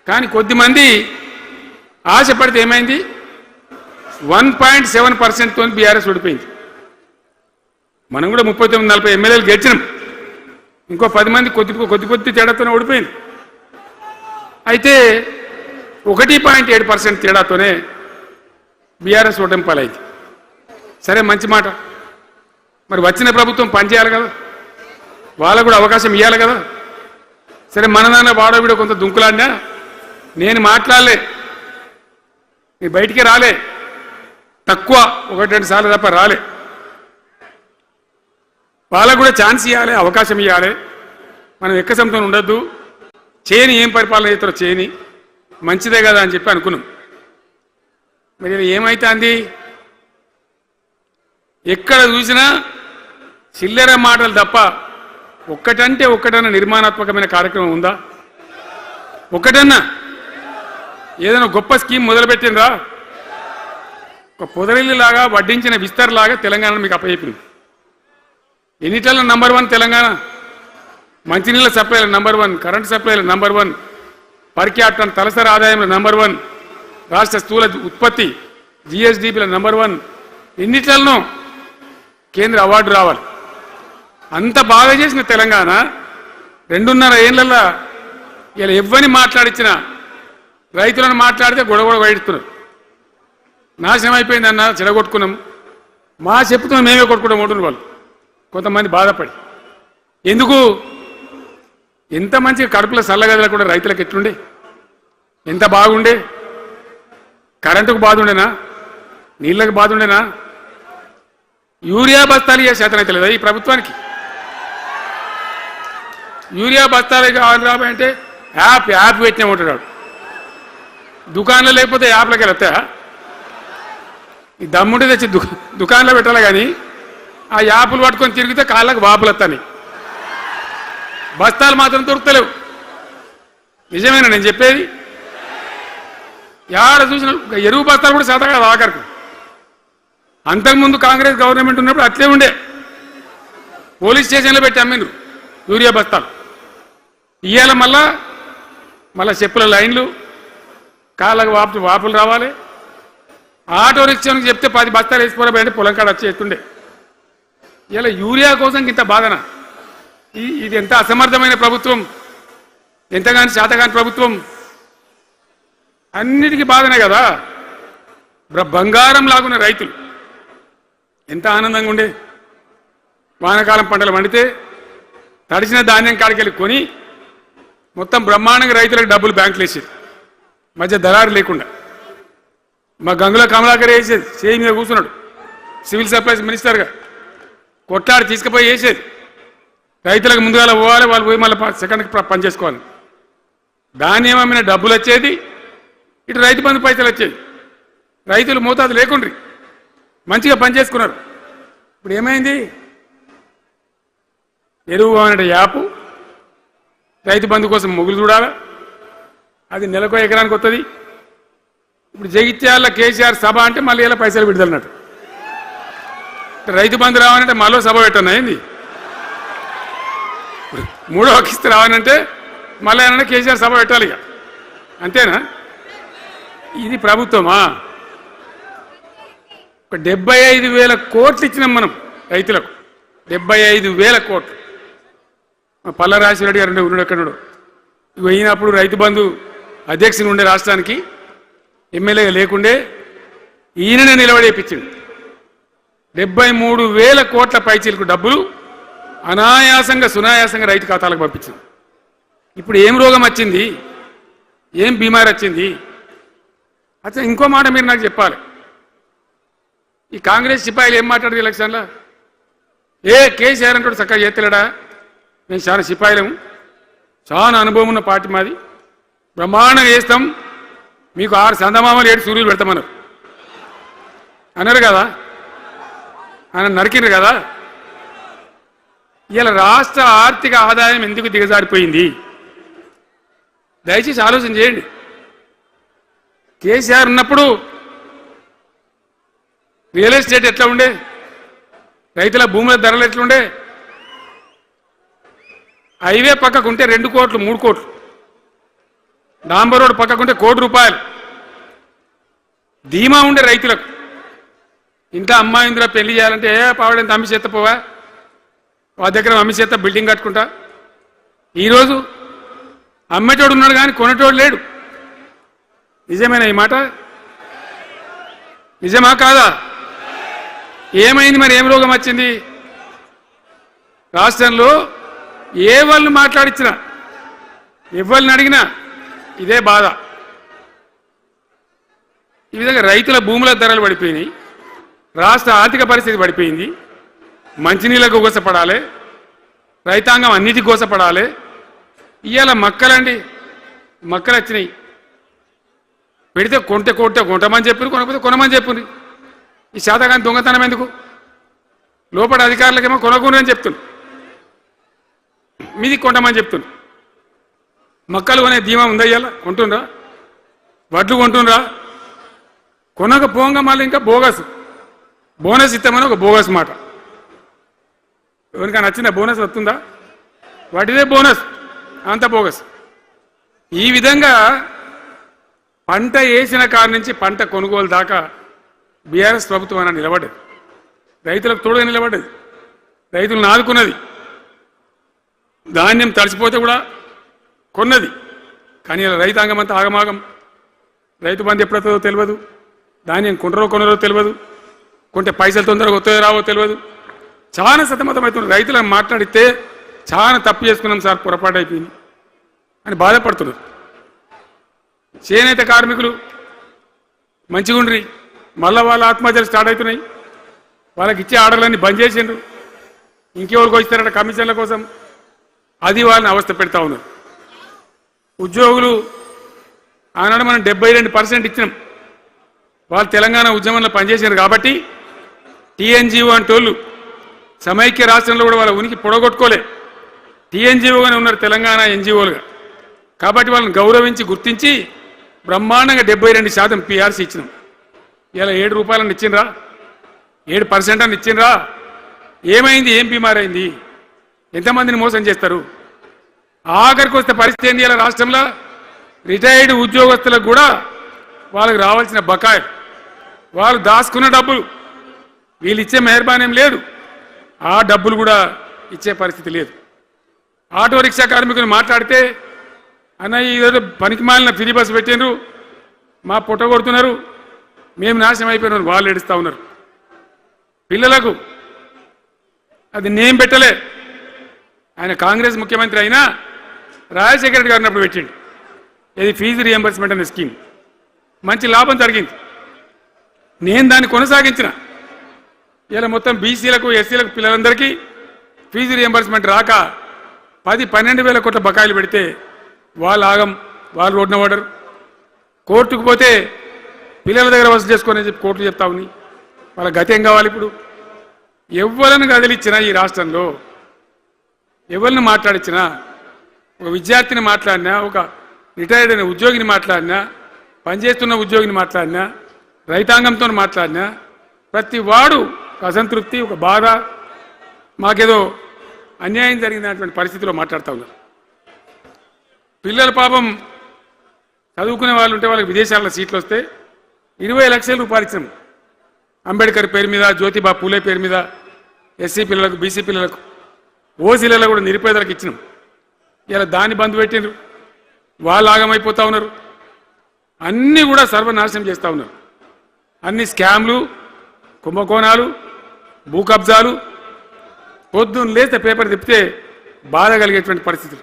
S2: కానీ కొద్దిమంది ఆశపడితే ఏమైంది? 1.7%తో బీఆర్ఎస్ ఓడిపోయింది. మనం కూడా 39-40 ఎమ్మెల్యేలు గెలిచినాం. ఇంకో 10 మంది కొద్ది తేడాతోనే ఓడిపోయింది. అయితే 1.7% తేడాతోనే బీఆర్ఎస్ ఓటమి పాలైంది. సరే, మంచి మాట. మరి వచ్చిన ప్రభుత్వం పనిచేయాలి కదా, వాళ్ళకు కూడా అవకాశం ఇవ్వాలి కదా. సరే, మన నాన్న వాడవిడ కొంత దుంకులాడినా నేను మాట్లాడలే, నీ బయటికి రాలే, తక్కువ 1-2 సార్లు తప్ప రాలే. వాళ్ళకు కూడా ఛాన్స్ ఇవ్వాలి, అవకాశం ఇవ్వాలి. మనం ఎక్కసంతో ఉండొద్దు, చేయని ఏం పరిపాలన చేస్తారో చేయని, మంచిదే కదా అని చెప్పి అనుకున్నాం. మరి ఏమైతుంది? ఎక్కడ చూసినా చిల్లర మాటలు తప్ప ఒక్కటంటే ఒక్కటన్నా నిర్మాణాత్మకమైన కార్యక్రమం ఉందా? ఒక్కటన్నా ఏదైనా గొప్ప స్కీమ్ మొదలుపెట్టిందా? ఒక పొదరిల్లులాగా వడ్డించిన విస్తరలాగా తెలంగాణ మీకు అప్పచెప్పింది. ఎన్నిటల నంబర్ 1 తెలంగాణ. మంచినీళ్ళ సప్లైల నంబర్ 1, కరెంట్ సప్లైల నంబర్ 1, పర్ క్యాపిటల్ తలసరి ఆదాయంలో నంబర్ 1, రాష్ట్ర స్థూల ఉత్పత్తి జిఎస్డిపిల నంబర్ 1. ఎన్నిట్లలో కేంద్ర అవార్డు రావాలి. అంత బాగా చేసిన తెలంగాణ 2.5 ఏళ్లలో ఇలా ఎవ్వని మాట్లాడించిన రైతులను మాట్లాడితే గొడవ వైడుతున్నారు. నాశనం అయిపోయిందన్న, చెడగొట్టుకున్నాం, మా చెప్పుతున్నాం మేమే కొట్టుకుంటాం ఉంటున్నారు వాళ్ళు. కొంతమంది బాధపడి ఎందుకు? ఎంత మంచిగా కడుపులో చల్లగదల కూడా రైతులకు ఎట్లుండే, ఎంత బాగుండే. కరెంటుకు బాధ ఉండేనా, నీళ్ళకు బాధ ఉండేనా? యూరియా బస్తాలు ఇయ్యే శాతం అయితే లేదా ఈ ప్రభుత్వానికి? యూరియా బస్తాలు కావాలి రాబోయంటే యాప్ పెట్టినా ఉంటాడు. దుకాణంలో లేకపోతే యాప్లకి వెళ్తాయా? ఈ దమ్ముంటే తెచ్చి దుకాణంలో పెట్టాలి, కానీ ఆ యాప్లు పట్టుకొని తిరిగితే కాళ్ళకు వాపులు వస్తాయి. బస్తాలు మాత్రం దొరుకుతలేవు. నిజమేనా నేను చెప్పేది? యాడ చూసిన ఎరువు బస్తాలు కూడా శాతం కాదు ఆఖరికి. అంతకుముందు కాంగ్రెస్ గవర్నమెంట్ ఉన్నప్పుడు అట్లే ఉండే, పోలీస్ స్టేషన్లో పెట్టి అమ్మిండ్రు యూరియా బస్తాలు. ఇవాళ మళ్ళా చెప్పుల లైన్లు, కాళ్ళకు వాపులు రావాలి. ఆటో రిక్షానికి చెప్తే 10 బస్తాలు వేసిపోరాబోయంటే పొలం కాడ వచ్చి ఎత్తుండే. ఇలా యూరియా కోసం ఇంత బాధన. ఇది ఎంత అసమర్థమైన ప్రభుత్వం, ఎంతగాని శాతగాని ప్రభుత్వం. అన్నిటికీ బాధనే కదా. బంగారం లాగున్న రైతులు ఎంత ఆనందంగా ఉండే. వానాకాలం పంటలు పండితే తడిసిన ధాన్యం కాడికెళ్ళి కొని మొత్తం బ్రహ్మాండంగా రైతులకు డబ్బులు బ్యాంకులు వేసేది, మధ్య దళారు లేకుండా. మా గంగుల కమలాకర్ వేసేది, చేయి మీద కూర్చున్నాడు సివిల్ సప్లైస్ మినిస్టర్గా, కొట్లాడి తీసుకుపోయి వేసేది. రైతులకు ముందుగా పోవాలి, వాళ్ళు పోయి మళ్ళీ సెకండ్కి పని చేసుకోవాలి. ధాన్యం అమ్మిన డబ్బులు వచ్చేది, ఇటు రైతు బంధు పైసలు వచ్చేది. రైతులు మోతాదు లేకుండ్రి, మంచిగా పని చేసుకున్నారు. ఇప్పుడు ఏమైంది? ఎరువు అనే యాపు, రైతు బంధు కోసం మొగులు చూడాలా, అది నెలకో ఎకరానికి వస్తుంది. ఇప్పుడు జగిత్యాల కేసీఆర్ సభ అంటే మళ్ళీ ఇలా పైసలు విడుదలన్నట్టు. రైతు బంధు రావాలంటే మళ్ళీ సభ పెట్టను అయింది. మూడో కిస్తు రావాలంటే మళ్ళీ ఏమన్నా కేసీఆర్ సభ పెట్టాలి ఇక, అంతేనా? ఇది ప్రభుత్వమా? ఒక 75,000 కోట్లు ఇచ్చినాం మనం రైతులకు, 75,000 కోట్లు. పల్లరాజశేఖర రెడ్డి గారు ఉన్నాడు ఎక్కడున్నాడు, అయినప్పుడు రైతు బంధు అధ్యక్షుని ఉండే రాష్ట్రానికి ఎమ్మెల్యేగా లేకుండే ఈయననే నిలబడేపించిండు. 73,000 కోట్ల పైచీలకు డబ్బులు అనాయాసంగా సునాయాసంగా రైతు ఖాతాలకు పంపించింది. ఇప్పుడు ఏం రోగం వచ్చింది, ఏం బీమారి వచ్చింది? అచ్చా, ఇంకో మాట మీరు నాకు చెప్పాలి. ఈ కాంగ్రెస్ సిపాయిలు ఏం మాట్లాడదు ఎలక్షన్లో? కేసీఆర్ అంటాడు చక్కగా చేస్తలేడా? మేము చాలా సిపాయిలము, చాలా అనుభవం ఉన్న పార్టీ మాది, బ్రహ్మాండంగా చేస్తాం, మీకు 6 చందమామలు 7 సూర్యులు పెడతామన్నారు అన్నారు కదా, ఆయన నరికినారు కదా. ఇలా రాష్ట్ర ఆర్థిక ఆదాయం ఎందుకు దిగజారిపోయింది? దయచేసి ఆలోచన చేయండి. కేసీఆర్ ఉన్నప్పుడు రియల్ ఎస్టేట్ ఎట్లా ఉండే, రైతుల భూముల ధరలు ఎట్లుండే, హైవే పక్కకుంటే 2 కోట్లు 3 కోట్లు, డాంబర్ రోడ్ పక్కకుంటే ₹1 కోటి ధీమా ఉండే రైతులకు. ఇంట్లో అమ్మాయిందిరా పెళ్లి చేయాలంటే పావడంత అమ్మి చేత పోవా, వాళ్ళ దగ్గర అమ్మి చేత బిల్డింగ్ కట్టుకుంటా. ఈరోజు అమ్మేటోడు ఉన్నాడు కానీ కొనేటోడు లేడు. నిజమేనా ఈ మాట? నిజమా కాదా? ఏమైంది మరి? ఏం రోగం వచ్చింది? రాష్ట్రంలో ఏ వాళ్ళని మాట్లాడించినా, ఎవరిని అడిగినా ఇదే బాధ. ఈ విధంగా రైతుల భూముల ధరలు పడిపోయినాయి, రాష్ట్ర ఆర్థిక పరిస్థితి పడిపోయింది, మంచినీళ్ళకు గోసపడాలి, రైతాంగం అన్నిటికీ గోసపడాలి. ఇవాళ మక్కలండి, మక్కలు వచ్చినాయి, పెడితే కొంటమని చెప్పారు, కొనకపోతే కొనమని చెప్పారు. ఈ శాతకాని దొంగతనం ఎందుకు? లోపల అధికారులకేమో కొనకూడదని చెప్తున్నారు, మీది కొంటమని చెప్తున్నారు. మక్కలు కొనే ధీమా ఉందా? ఇవాళ కొంటుండ్రా? వడ్లు కొంటుండ్రా? కొనకపోగా మళ్ళీ ఇంకా బోనస్ ఇస్తామని ఒక బోగస్ మాట. ఎవరికైనా నచ్చిన బోనస్ వస్తుందా? వాటిదే బోనస్, అంత బోగస్. ఈ విధంగా పంట వేసిన కాడి నుంచి పంట కొనుగోలు దాకా బీఆర్ఎస్ ప్రభుత్వం అన్న నిలబడ్డది, రైతులకు తోడుగా నిలబడ్డది, రైతులను ఆదుకున్నది. ధాన్యం తడిసిపోతే కూడా కొన్నది. కానీ ఇలా రైతాంగం అంతా ఆగమాగం. రైతు బంధు ఎప్పుడవుతుందో తెలియదు, ధాన్యం కొనరో తెలియదు, కొంటే పైసలు తొందరగా వస్తాయో రావో తెలియదు. చాలా సతమతమవుతున్నారు. రైతులను మాట్లాడితే చాలా తప్పు చేసుకున్నాం సార్, పొరపాటు అయిపోయింది అని బాధపడుతున్నారు. చేనేత కార్మికులు మంచిగుండ్రి, మళ్ళీ వాళ్ళ ఆత్మహత్యలు స్టార్ట్ అవుతున్నాయి. వాళ్ళకి ఇచ్చే ఆర్డర్లన్నీ బంద్ చేసిండ్రు, ఇంకెవరికి ఇస్తారట కమిషన్ల కోసం, అది వాళ్ళని అవస్థ పెడతా ఉన్నారు. ఉద్యోగులు ఆనాడు మనం 72% ఇచ్చినాం, వాళ్ళు తెలంగాణ ఉద్యమంలో పనిచేశారు కాబట్టి టీఎన్జిఓ అంటోళ్ళు సమైక్య రాష్ట్రంలో కూడా వాళ్ళ ఉనికి పొడగొట్టుకోలే, టీఎన్జిఓగానే ఉన్నారు తెలంగాణ ఎన్జిఓలుగా. కాబట్టి వాళ్ళని గౌరవించి గుర్తించి బ్రహ్మాండంగా 72% పీఆర్సీ ఇచ్చినాం. ఇలా ₹7 ఇచ్చిండ్రా, 7% అని ఇచ్చిండ్రా? ఏమైంది? ఏం బీమారైంది? ఎంతమందిని మోసం చేస్తారు? ఆఖరికి వస్తే పరిస్థితి ఏంది? ఇలా రాష్ట్రంలో రిటైర్డ్ ఉద్యోగస్తులకు కూడా వాళ్ళకి రావాల్సిన బకాయిలు, వాళ్ళు దాచుకున్న డబ్బులు, వీళ్ళు ఇచ్చే మెహర్బానేం లేదు, ఆ డబ్బులు కూడా ఇచ్చే పరిస్థితి లేదు. ఆటో రిక్షా కార్మికులు మాట్లాడితే అన్నయ్య ఈరోజు పనికి మాలిన ఫ్రీ బస్సు పెట్టిండ్రు, మా పుట్ట కొడుతున్నారు, మేము నాశనం అయిపోయినారు, వాళ్ళు ఏడుస్తూ ఉన్నారు. పిల్లలకు అది నేమ్ పెట్టలే. ఆయన కాంగ్రెస్ ముఖ్యమంత్రి అయినా రాజశేఖర రెడ్డి గారు ఉన్నప్పుడు పెట్టిండు, ఇది ఫీజు రియంబర్స్మెంట్ అనే స్కీమ్. మంచి లాభం జరిగింది, నేను దాన్ని కొనసాగించిన. ఇలా మొత్తం బీసీలకు ఎస్సీలకు పిల్లలందరికీ ఫీజు రియంబర్స్మెంట్ రాక 10-12 వేల కోట్ల బకాయిలు పెడితే వాళ్ళు ఆగం, వాళ్ళు రోడ్డున పడరు. కోర్టుకు పోతే పిల్లల దగ్గర వసూలు చేసుకోని చెప్పి కోర్టులు చెప్తా ఉన్నాయి. వాళ్ళ గతి ఏం కావాలి? ఇప్పుడు ఎవరిని కదిలిచ్చినా ఈ రాష్ట్రంలో, ఎవరిని మాట్లాడించినా, ఒక విద్యార్థిని మాట్లాడినా, ఒక రిటైర్డ్ అయిన ఉద్యోగిని మాట్లాడినా, పనిచేస్తున్న ఉద్యోగిని మాట్లాడినా, రైతాంగంతో మాట్లాడినా, ప్రతి వాడు ఒక అసంతృప్తి, ఒక బాధ, మాకేదో అన్యాయం జరిగినటువంటి పరిస్థితిలో మాట్లాడుతూ ఉన్నారు. పిల్లల పాపం చదువుకునే వాళ్ళు ఉంటే వాళ్ళకి విదేశాల్లో సీట్లు వస్తే 20 లక్షల రూపాయలు ఇచ్చినాం. అంబేద్కర్ పేరు మీద, జ్యోతిబా పూలే పేరు మీద ఎస్సీ పిల్లలకు, బీసీ పిల్లలకు, ఓసీలలో కూడా నిరుపేదలకు ఇచ్చినాం. ఇలా దాన్ని బంద్ పెట్టిండ్రు. వాళ్ళు ఆగమైపోతా ఉన్నారు. అన్నీ కూడా సర్వనాశనం చేస్తూ ఉన్నారు. అన్ని స్కామ్లు, కుంభకోణాలు, భూ కబ్జాలు. పొద్దున్న లేస్తే పేపర్ తిప్పితే బాధ కలిగేటువంటి పరిస్థితులు.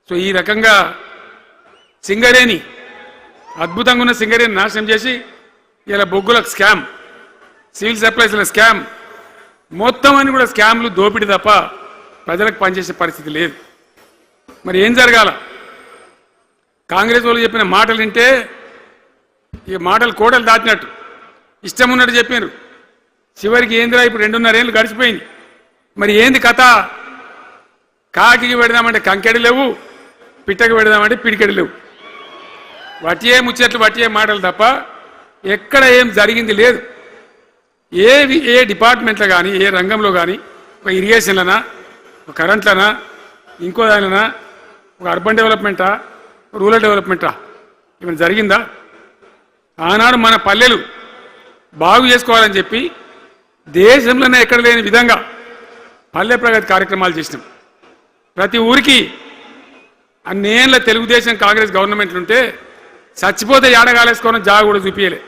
S2: సో ఈ రకంగా సింగరేణి, అద్భుతంగా ఉన్న సింగరేణి నాశనం చేసి ఇలా బొగ్గులకు స్కామ్, సివిల్ సప్లైస్ల స్కామ్, మొత్తం అని కూడా స్కామ్లు, దోపిడీ తప్ప ప్రజలకు పనిచేసే పరిస్థితి లేదు. మరి ఏం జరగాల? కాంగ్రెస్ వాళ్ళు చెప్పిన మాటలు వింటే ఈ మాటలు కోటలు దాటినట్టు ఇష్టం ఉన్నట్టు చెప్పారు. చివరికి ఏందిరా ఇప్పుడు 2.5 ఏళ్ళు గడిచిపోయింది. మరి ఏంది కథ? కాకికి పెడదామంటే కంకెడి లేవు, పిట్టకి పెడదామంటే పిడికెడి లేవు. వట్టియే ముచ్చట్లు, వట్టియే మాటలు తప్ప ఎక్కడ ఏం జరిగింది లేదు. ఏ డిపార్ట్మెంట్లో కానీ, ఏ రంగంలో కానీ, ఒక ఇరిగేషన్లనా, ఒక కరెంట్లనా, ఇంకో దానిలనా, ఒక అర్బన్ డెవలప్మెంటా, రూరల్ డెవలప్మెంటా ఏమైనా జరిగిందా? ఆనాడు మన పల్లెలు బాగు చేసుకోవాలని చెప్పి దేశంలోనే ఎక్కడ లేని విధంగా పల్లె ప్రగతి కార్యక్రమాలు చేసినాం. ప్రతి ఊరికి అన్నేళ్ళ తెలుగుదేశం కాంగ్రెస్ గవర్నమెంట్లు ఉంటే చచ్చిపోతే ఏడగాలేసుకోవడం జాగా కూడా చూపించలే.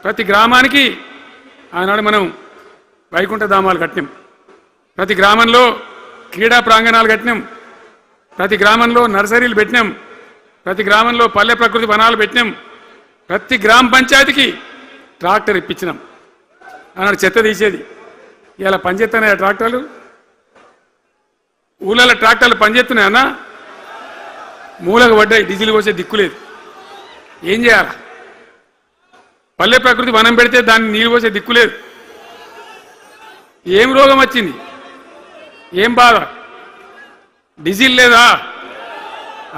S2: ప్రతి గ్రామానికి ఆనాడు మనం వైకుంఠ ధామాలు కట్టినాం. ప్రతి గ్రామంలో క్రీడా ప్రాంగణాలు కట్టినాం. ప్రతి గ్రామంలో నర్సరీలు పెట్టినాం. ప్రతి గ్రామంలో పల్లె ప్రకృతి వనాలు పెట్టినాం. ప్రతి గ్రామ పంచాయతీకి ట్రాక్టర్ ఇప్పించినాం. ఆనాడు చెత్త తీసేది, ఇలా పనిచేస్తున్నాయా ట్రాక్టర్లు? ఊళ్ళలో ట్రాక్టర్లు పనిచేస్తున్నాయి అన్న, మూలకు పడ్డాయి, డీజిల్ పోసే దిక్కులేదు. ఏం చేయాలి? పల్లె ప్రకృతి వనం పెడితే దాన్ని నీళ్ళు పోసే దిక్కులేదు. ఏం రోగం వచ్చింది? ఏం బాధ? డీజిల్ లేదా?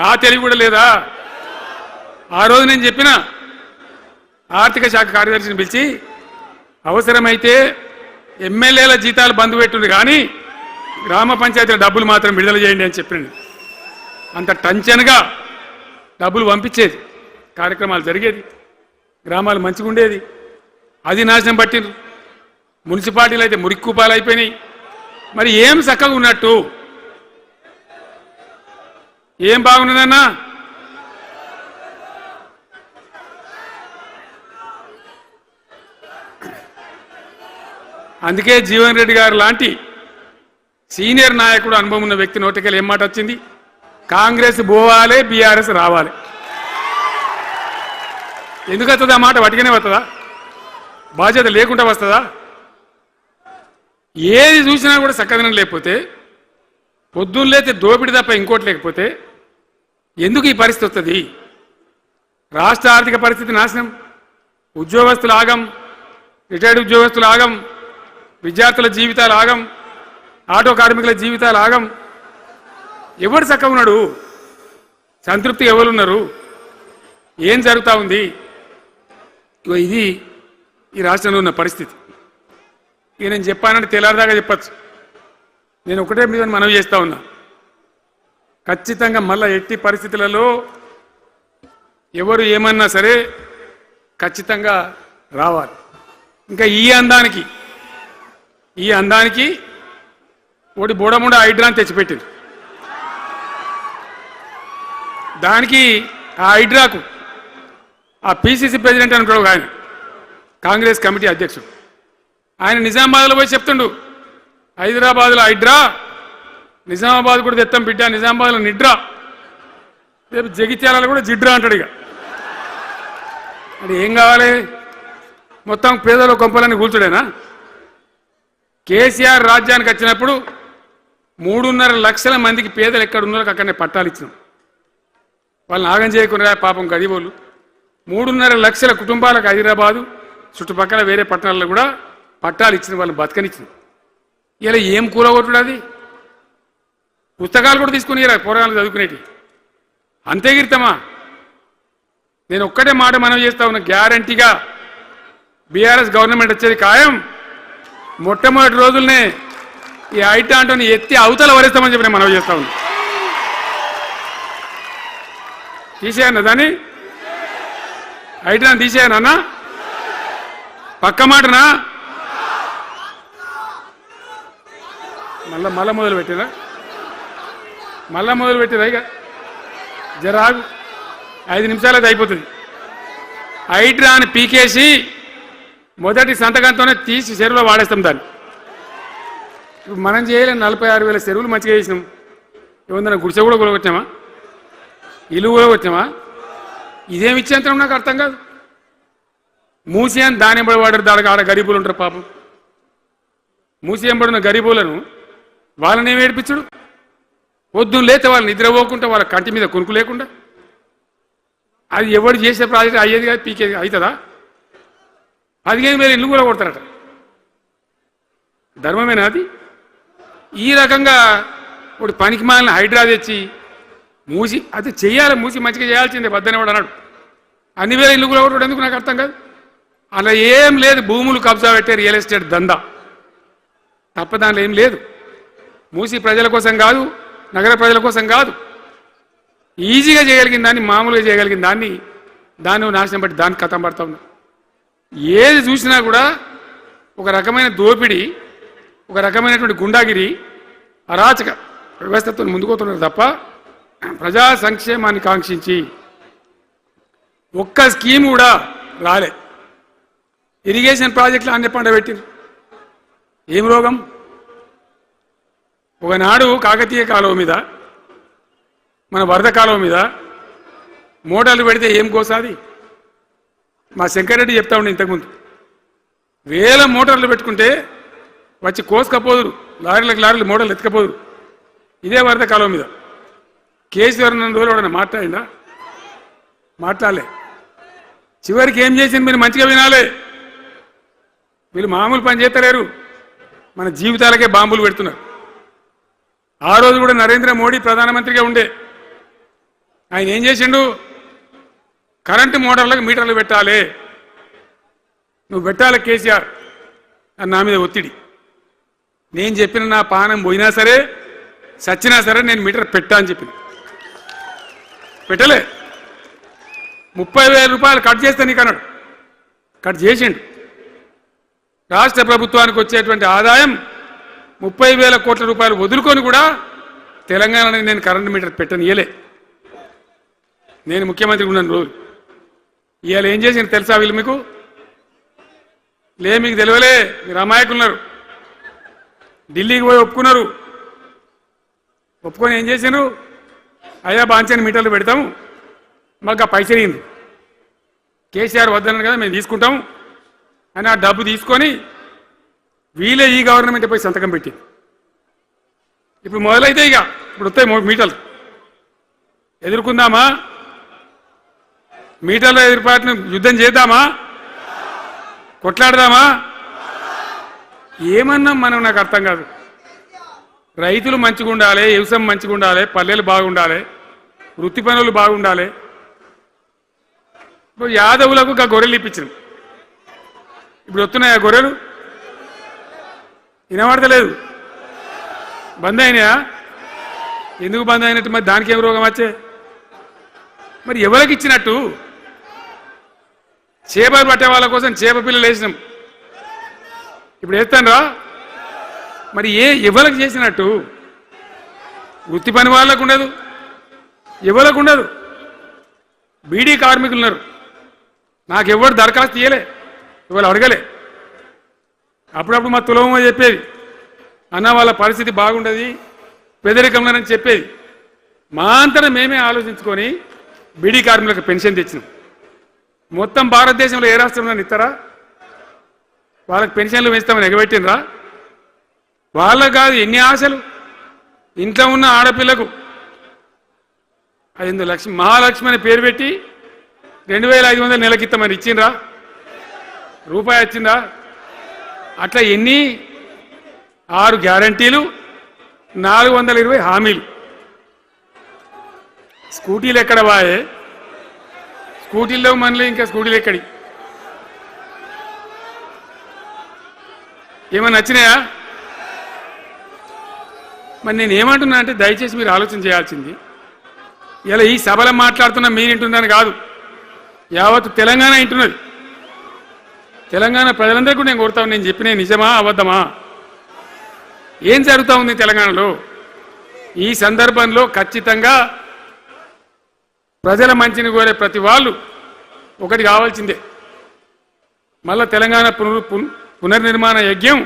S2: ఆ తెలివి కూడా లేదా? ఆ రోజు నేను చెప్పిన ఆర్థిక శాఖ కార్యదర్శిని పిలిచి అవసరమైతే ఎమ్మెల్యేల జీతాలు బంద్ పెట్టుంది, కానీ గ్రామ పంచాయతీల డబ్బులు మాత్రం విడుదల చేయండి అని చెప్పింది. అంత టెన్షన్గా డబ్బులు పంపించేది, కార్యక్రమాలు జరిగేది, గ్రామాలు మంచిగా ఉండేది. అది నాశనం పట్టిండ్రు. మున్సిపాలిటీలు అయితే మురిక్కుపాలు అయిపోయినాయి. మరి ఏం చక్కగా ఉన్నట్టు? ఏం బాగున్నదన్నా? అందుకే జీవన్ రెడ్డి గారు లాంటి సీనియర్ నాయకుడు, అనుభవం ఉన్న వ్యక్తి నోటికెళ్ళి ఏం మాట వచ్చింది? కాంగ్రెస్ పోవాలి, బీఆర్ఎస్ రావాలి. ఎందుకు వస్తుంది ఆ మాట? వాటికనే వస్తుందా? బాధ్యత లేకుండా వస్తుందా? ఏది చూసినా కూడా చక్కదనం లేకపోతే, పొద్దున్న లేతే దోపిడి తప్ప ఇంకోటి లేకపోతే ఎందుకు ఈ పరిస్థితి వస్తుంది? రాష్ట్ర ఆర్థిక పరిస్థితి నాశనం, ఉద్యోగస్తులు ఆగం, రిటైర్డ్ ఉద్యోగస్తులు ఆగం, విద్యార్థుల జీవితాలు ఆగం, ఆటో కార్మికుల జీవితాలు ఆగం. ఎవరు చక్కగా ఉన్నాడు? సంతృప్తి ఎవరున్నారు? ఏం జరుగుతూ ఉంది? ఇది ఈ రాష్ట్రంలో ఉన్న పరిస్థితి. ఇక నేను చెప్పానంటే తెల్లారిదాకా చెప్పచ్చు. నేను ఒకటే మీద మనవి చేస్తా ఉన్నా, ఖచ్చితంగా మళ్ళా ఎట్టి పరిస్థితులలో ఎవరు ఏమన్నా సరే ఖచ్చితంగా రావాలి. ఇంకా ఈ అందానికి ఒకటి బోడముండ హైడ్రాని తెచ్చిపెట్టింది. దానికి ఆ హైడ్రాకు ఆ పిసిసి ప్రెసిడెంట్ అనుకోడు ఆయన, కాంగ్రెస్ కమిటీ అధ్యక్షుడు, ఆయన నిజామాబాద్లో పోయి చెప్తుండు, హైదరాబాద్లో హైడ్రా, నిజామాబాద్ కూడా తెత్తాం బిడ్డ, నిజామాబాద్లో నిడ్రా, రేపు జగిత్యాలలో కూడా జిడ్రా అంటాడు. ఇక అది ఏం కావాలి? మొత్తం పేదల కొంపలన్నీ కూల్చుడేనా? కేసీఆర్ రాజ్యానికి వచ్చినప్పుడు 3.5 లక్షల మందికి పేదలు ఎక్కడ ఉన్నారో అక్కడనే పట్టాలు ఇచ్చినాం. వాళ్ళని ఆగం చేయకుండా పాపం గరీబోళ్ళు 3.5 లక్షల కుటుంబాలకు హైదరాబాదు చుట్టుపక్కల వేరే పట్టణాల్లో కూడా పట్టాలు ఇచ్చిన, వాళ్ళని బతకనిచ్చినాం. ఇలా ఏం కూలగొట్టుడు? అది పుస్తకాలు కూడా తీసుకుని పోరాలు చదువుకునేటి అంతే గిరితమా? నేను ఒక్కటే మాట మనవి చేస్తా ఉన్నా, గ్యారంటీగా బీఆర్ఎస్ గవర్నమెంట్ వచ్చేది ఖాయం. మొట్టమొదటి రోజులనే ఈ ఐటాంటోని ఎత్తి అవతల వరేస్తామని చెప్పి నేను మనవి చేస్తా ఉన్నా. తీసేయన్న దాన్ని, ఐటాన్ తీసేయనన్నా? పక్క మాటనా? మళ్ళా మొదలు పెట్టిరా ఇక జరాగు 5 నిమిషాలు అది అయిపోతుంది. హైడ్రాని పీకేసి మొదటి సంతకంతోనే తీసి చెరువులో వాడేస్తాం దాన్ని. ఇప్పుడు మనం చేయలేం. 46,000 చెరువులు మంచిగా చేసినాం. ఏమన్నా గుడిసె కూడా కొలగొచ్చామా? ఇల్లు కూడా వచ్చామా? ఇదేమి ఇచ్చేంతరం నాకు అర్థం కాదు. మూసి అని దాని ఎంబడి వాడారు. దానికి ఆడ గరీబులు ఉంటారు పాపం. మూసి ఎంబడిన గరీబులను వాళ్ళని ఏమి ఏడిపించడు? పొద్దున్న లేతే వాళ్ళు నిద్రపోకుండా వాళ్ళ కంటి మీద కొనుక్కు లేకుండా అది ఎవడు చేసే ప్రాజెక్ట్ అయ్యేది కాదు, పీకేది అవుతుందా? 15,000 ఇల్లు కూడా కొడతారట. ధర్మమేనా అది? ఈ రకంగా ఒక పనికి మాలిన హైడ్రా తెచ్చి మూసి అది చెయ్యాలి. మూసి మంచిగా చేయాల్సిందే వద్దనే వాడు అన్నాడు. అన్ని వేల ఇల్లు కూడా కొట్టడం ఎందుకు నాకు అర్థం కాదు. అలా ఏం లేదు. భూములు కబ్జా పెట్టే రియల్ ఎస్టేట్ దందా తప్ప దానిలో ఏం లేదు. మూసి ప్రజల కోసం కాదు, నగర ప్రజల కోసం కాదు. ఈజీగా చేయగలిగిన దాన్ని, మామూలుగా చేయగలిగిన దాన్ని నాశనం బట్టి దాన్ని కథం పడతా ఉన్నా. ఏది చూసినా కూడా ఒక రకమైన దోపిడీ, ఒక రకమైనటువంటి గుండాగిరి, అరాచక వ్యవస్థతో ముందుకోతున్నారు తప్ప ప్రజా సంక్షేమాన్ని కాంక్షించి ఒక్క స్కీమ్ కూడా రాలే. ఇరిగేషన్ ప్రాజెక్టులు అన్ని పండ పెట్టింది. ఏం రోగం? ఒకనాడు కాకతీయ కాలువ మీద, మన వరద కాలువ మీద మోటార్లు పెడితే ఏం కోసాది? మా శంకరెడ్డి చెప్తా ఉండే ఇంతకుముందు. 1000 మోటార్లు పెట్టుకుంటే వచ్చి కోసుకపోదురు. లారీలు మోటార్లు ఎత్తుకపోదురు. ఇదే వరద కాలువ మీద కేసీఆర్ రోజులు వాడన్నా మాట్లాడిందా? మాట్లాడలే. చివరికి ఏం చేసింది మీరు మంచిగా వినాలి. వీళ్ళు మామూలు పని చేస్తలేరు. మన జీవితాలకే బాంబులు పెడుతున్నారు. ఆ రోజు కూడా నరేంద్ర మోడీ ప్రధానమంత్రిగా ఉండే ఆయన ఏం చేసిండు? కరెంటు మోటార్లకు మీటర్లు పెట్టాలి, నువ్వు పెట్టాలి కేసీఆర్ అని నా మీద ఒత్తిడి. నేను చెప్పిన నా పానం పోయినా సరే సచ్చినా సరే నేను మీటర్ పెట్టా అని చెప్పిన. పెట్టలే. 30,000 రూపాయలు కట్ చేస్తే నీకు అన్నాడు. కట్ చేసిండు. రాష్ట్ర ప్రభుత్వానికి వచ్చేటువంటి ఆదాయం 30,000 కోట్ల రూపాయలు వదులుకొని కూడా తెలంగాణలో నేను కరెంటు మీటర్ పెట్టనియలే. నేను ముఖ్యమంత్రి ఉన్నాను రోజు. ఇవాళ ఏం చేసిండు తెలుసా వీళ్ళు మీకు? మీకు తెలియలే. మీరు అమాయకులున్నారు. ఢిల్లీకి పోయి ఒప్పుకున్నారు. ఒప్పుకొని ఏం చేశారు? అయ్యా బాంచని మీటర్లు పెడతాము, మాకు ఆ పైసలు ఇయ్యండి. కేసీఆర్ వద్దన్నారు కదా మేము తీసుకుంటాము అని ఆ డబ్బు తీసుకొని వీళ్ళే ఈ గవర్నమెంట్ పోయి సంతకం పెట్టింది. ఇప్పుడు మొదలైతే ఇప్పుడు వస్తాయి మీటర్లు. ఎదుర్కొందామా? మీటర్ల ఎదురుపాటును యుద్ధం చేద్దామా? కొట్లాడదామా? ఏమన్నాం మనం? నాకు అర్థం కాదు. రైతులు మంచిగా ఉండాలి, వ్యవసాయం మంచిగా ఉండాలి, పల్లెలు బాగుండాలి, వృత్తి పనులు బాగుండాలి. ఇప్పుడు యాదవులకు గొర్రెలు ఇప్పించినాం. ఇప్పుడు వస్తున్నాయా గొర్రెలు? వినబడతలేదు. బంద్ అయినాయా? ఎందుకు బంద్ అయినట్టు? మరి దానికి ఏం రోగం వచ్చే? మరి ఎవరికి ఇచ్చినట్టు? చేపలు పట్టే వాళ్ళ కోసం చేప పిల్లలు వేసినాం. ఇప్పుడు వేస్తాను రా. మరి ఎవరికి చేసినట్టు? వృత్తి పని వాళ్ళకు ఉండదు, ఎవరికి ఉండదు. బీడీ కార్మికులు ఉన్నారు. నాకెవ్వరు దరఖాస్తు ఇయ్యలే, ఇవాళ అడగలే. అప్పుడప్పుడు మా తులమ చెప్పేది, అన్న వాళ్ళ పరిస్థితి బాగుండదు పేదరికంలోనని చెప్పేది. మా అంతటా మేమే ఆలోచించుకొని బీడీ కార్మికులకు పెన్షన్ తెచ్చినాం. మొత్తం భారతదేశంలో ఏ రాష్ట్రంలో ఇస్తారా? వాళ్ళకి పెన్షన్లు పెంచుతామని ఎగబెట్టినరా? వాళ్ళకు కాదు, ఎన్ని ఆశలు. ఇంట్లో ఉన్న ఆడపిల్లకు 5 లక్షలు మహాలక్ష్మి అని పేరు పెట్టి 2,500 నెలకిస్తామని ఇచ్చిండ్రా? రూపాయి వచ్చిందా? అట్లా ఎన్ని? 6 గ్యారంటీలు, 420 హామీలు. స్కూటీలు ఎక్కడ వాయే? స్కూటీల్లో మనలో ఇంకా స్కూటీలు ఎక్కడి? ఏమన్నా నచ్చినాయా? మరి నేను ఏమంటున్నా అంటే దయచేసి మీరు ఆలోచన చేయాల్సింది, ఇలా ఈ సభలో మాట్లాడుతున్నా మీరు వింటున్నాను కాదు, యావత్ తెలంగాణ వింటున్నది. తెలంగాణ ప్రజలందరికీ నేను కోరుతాను, నేను చెప్పిన నిజమా అబద్ధమా? ఏం జరుగుతూ ఉంది తెలంగాణలో? ఈ సందర్భంలో ఖచ్చితంగా ప్రజల మంచిని కోరే ప్రతి వాళ్ళు ఒకటి కావాల్సిందే, మళ్ళా తెలంగాణ పునర్నిర్మాణ యజ్ఞం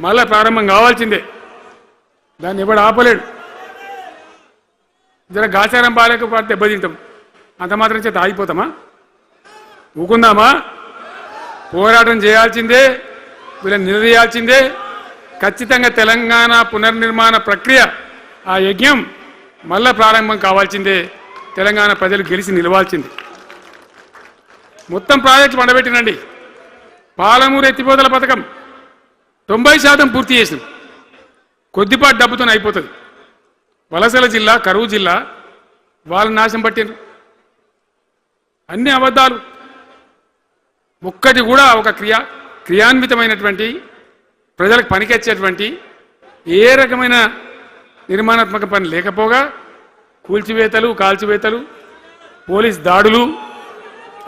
S2: మళ్ళా ప్రారంభం కావాల్సిందే. దాన్ని ఎవడు ఆపలేడు. జర గాచారం బాలేకపోతే దెబ్బతింటాం, అంత మాత్రం చేత ఆగిపోతామా? ఊకుందామా? పోరాటం చేయాల్సిందే, వీళ్ళని నిలదీయాల్సిందే. ఖచ్చితంగా తెలంగాణ పునర్నిర్మాణ ప్రక్రియ, ఆ యజ్ఞం మళ్ళా ప్రారంభం కావాల్సిందే. తెలంగాణ ప్రజలు గెలిచి నిలవాల్సిందే. మొత్తం ప్రాజెక్టు పండబెట్టినండి. పాలమూరు ఎత్తిపోతల పథకం 90% పూర్తి చేసింది. కొద్దిపాటి డబ్బుతో అయిపోతుంది. వలసల జిల్లా, కరువు జిల్లా వాళ్ళ నాశనం పట్టింది. అన్ని అబద్ధాలు. ఒక్కటి కూడా ఒక క్రియాన్వితమైనటువంటి ప్రజలకు పనికొచ్చేటువంటి ఏ రకమైన నిర్మాణాత్మక పని లేకపోగా కూల్చివేతలు, కాల్చివేతలు, పోలీస్ దాడులు,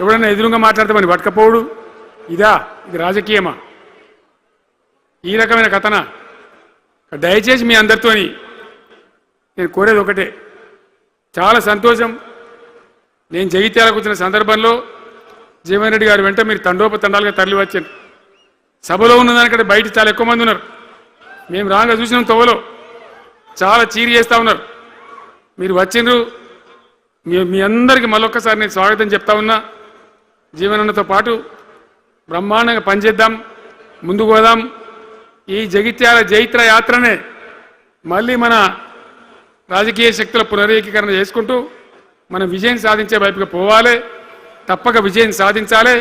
S2: ఎవడన్నా ఎదురుగా మాట్లాడితే మరి పట్టుకపోవడు. ఇది రాజకీయమా? ఈ రకమైన కథన. దయచేసి మీ అందరితోని నేను కోరేది ఒకటే. చాలా సంతోషం, నేను జగిత్యాలకు వచ్చిన సందర్భంలో జీవన్ రెడ్డి గారు వెంట మీరు తండోపతండాలుగా తరలి వచ్చారు. సభలో ఉన్నదానికంటే బయట చాలా ఎక్కువ మంది ఉన్నారు. మేము రాగా చూసినాం, తోవలో చాలా చీరి చేస్తూ ఉన్నారు. మీరు వచ్చిండ్రు. మీ అందరికీ మళ్ళొక్కసారి నేను స్వాగతం చెప్తా ఉన్నా. జీవనన్నతో పాటు బ్రహ్మాండంగా పనిచేద్దాం, ముందుకు పోదాం. ఈ జగిత్యాల జైత్ర యాత్రనే మళ్ళీ మన రాజకీయ శక్తుల పునరేకీకరణ చేసుకుంటూ మనం విజయం సాధించే వైపుగా పోవాలి. తప్పక విజయం సాధించాలి.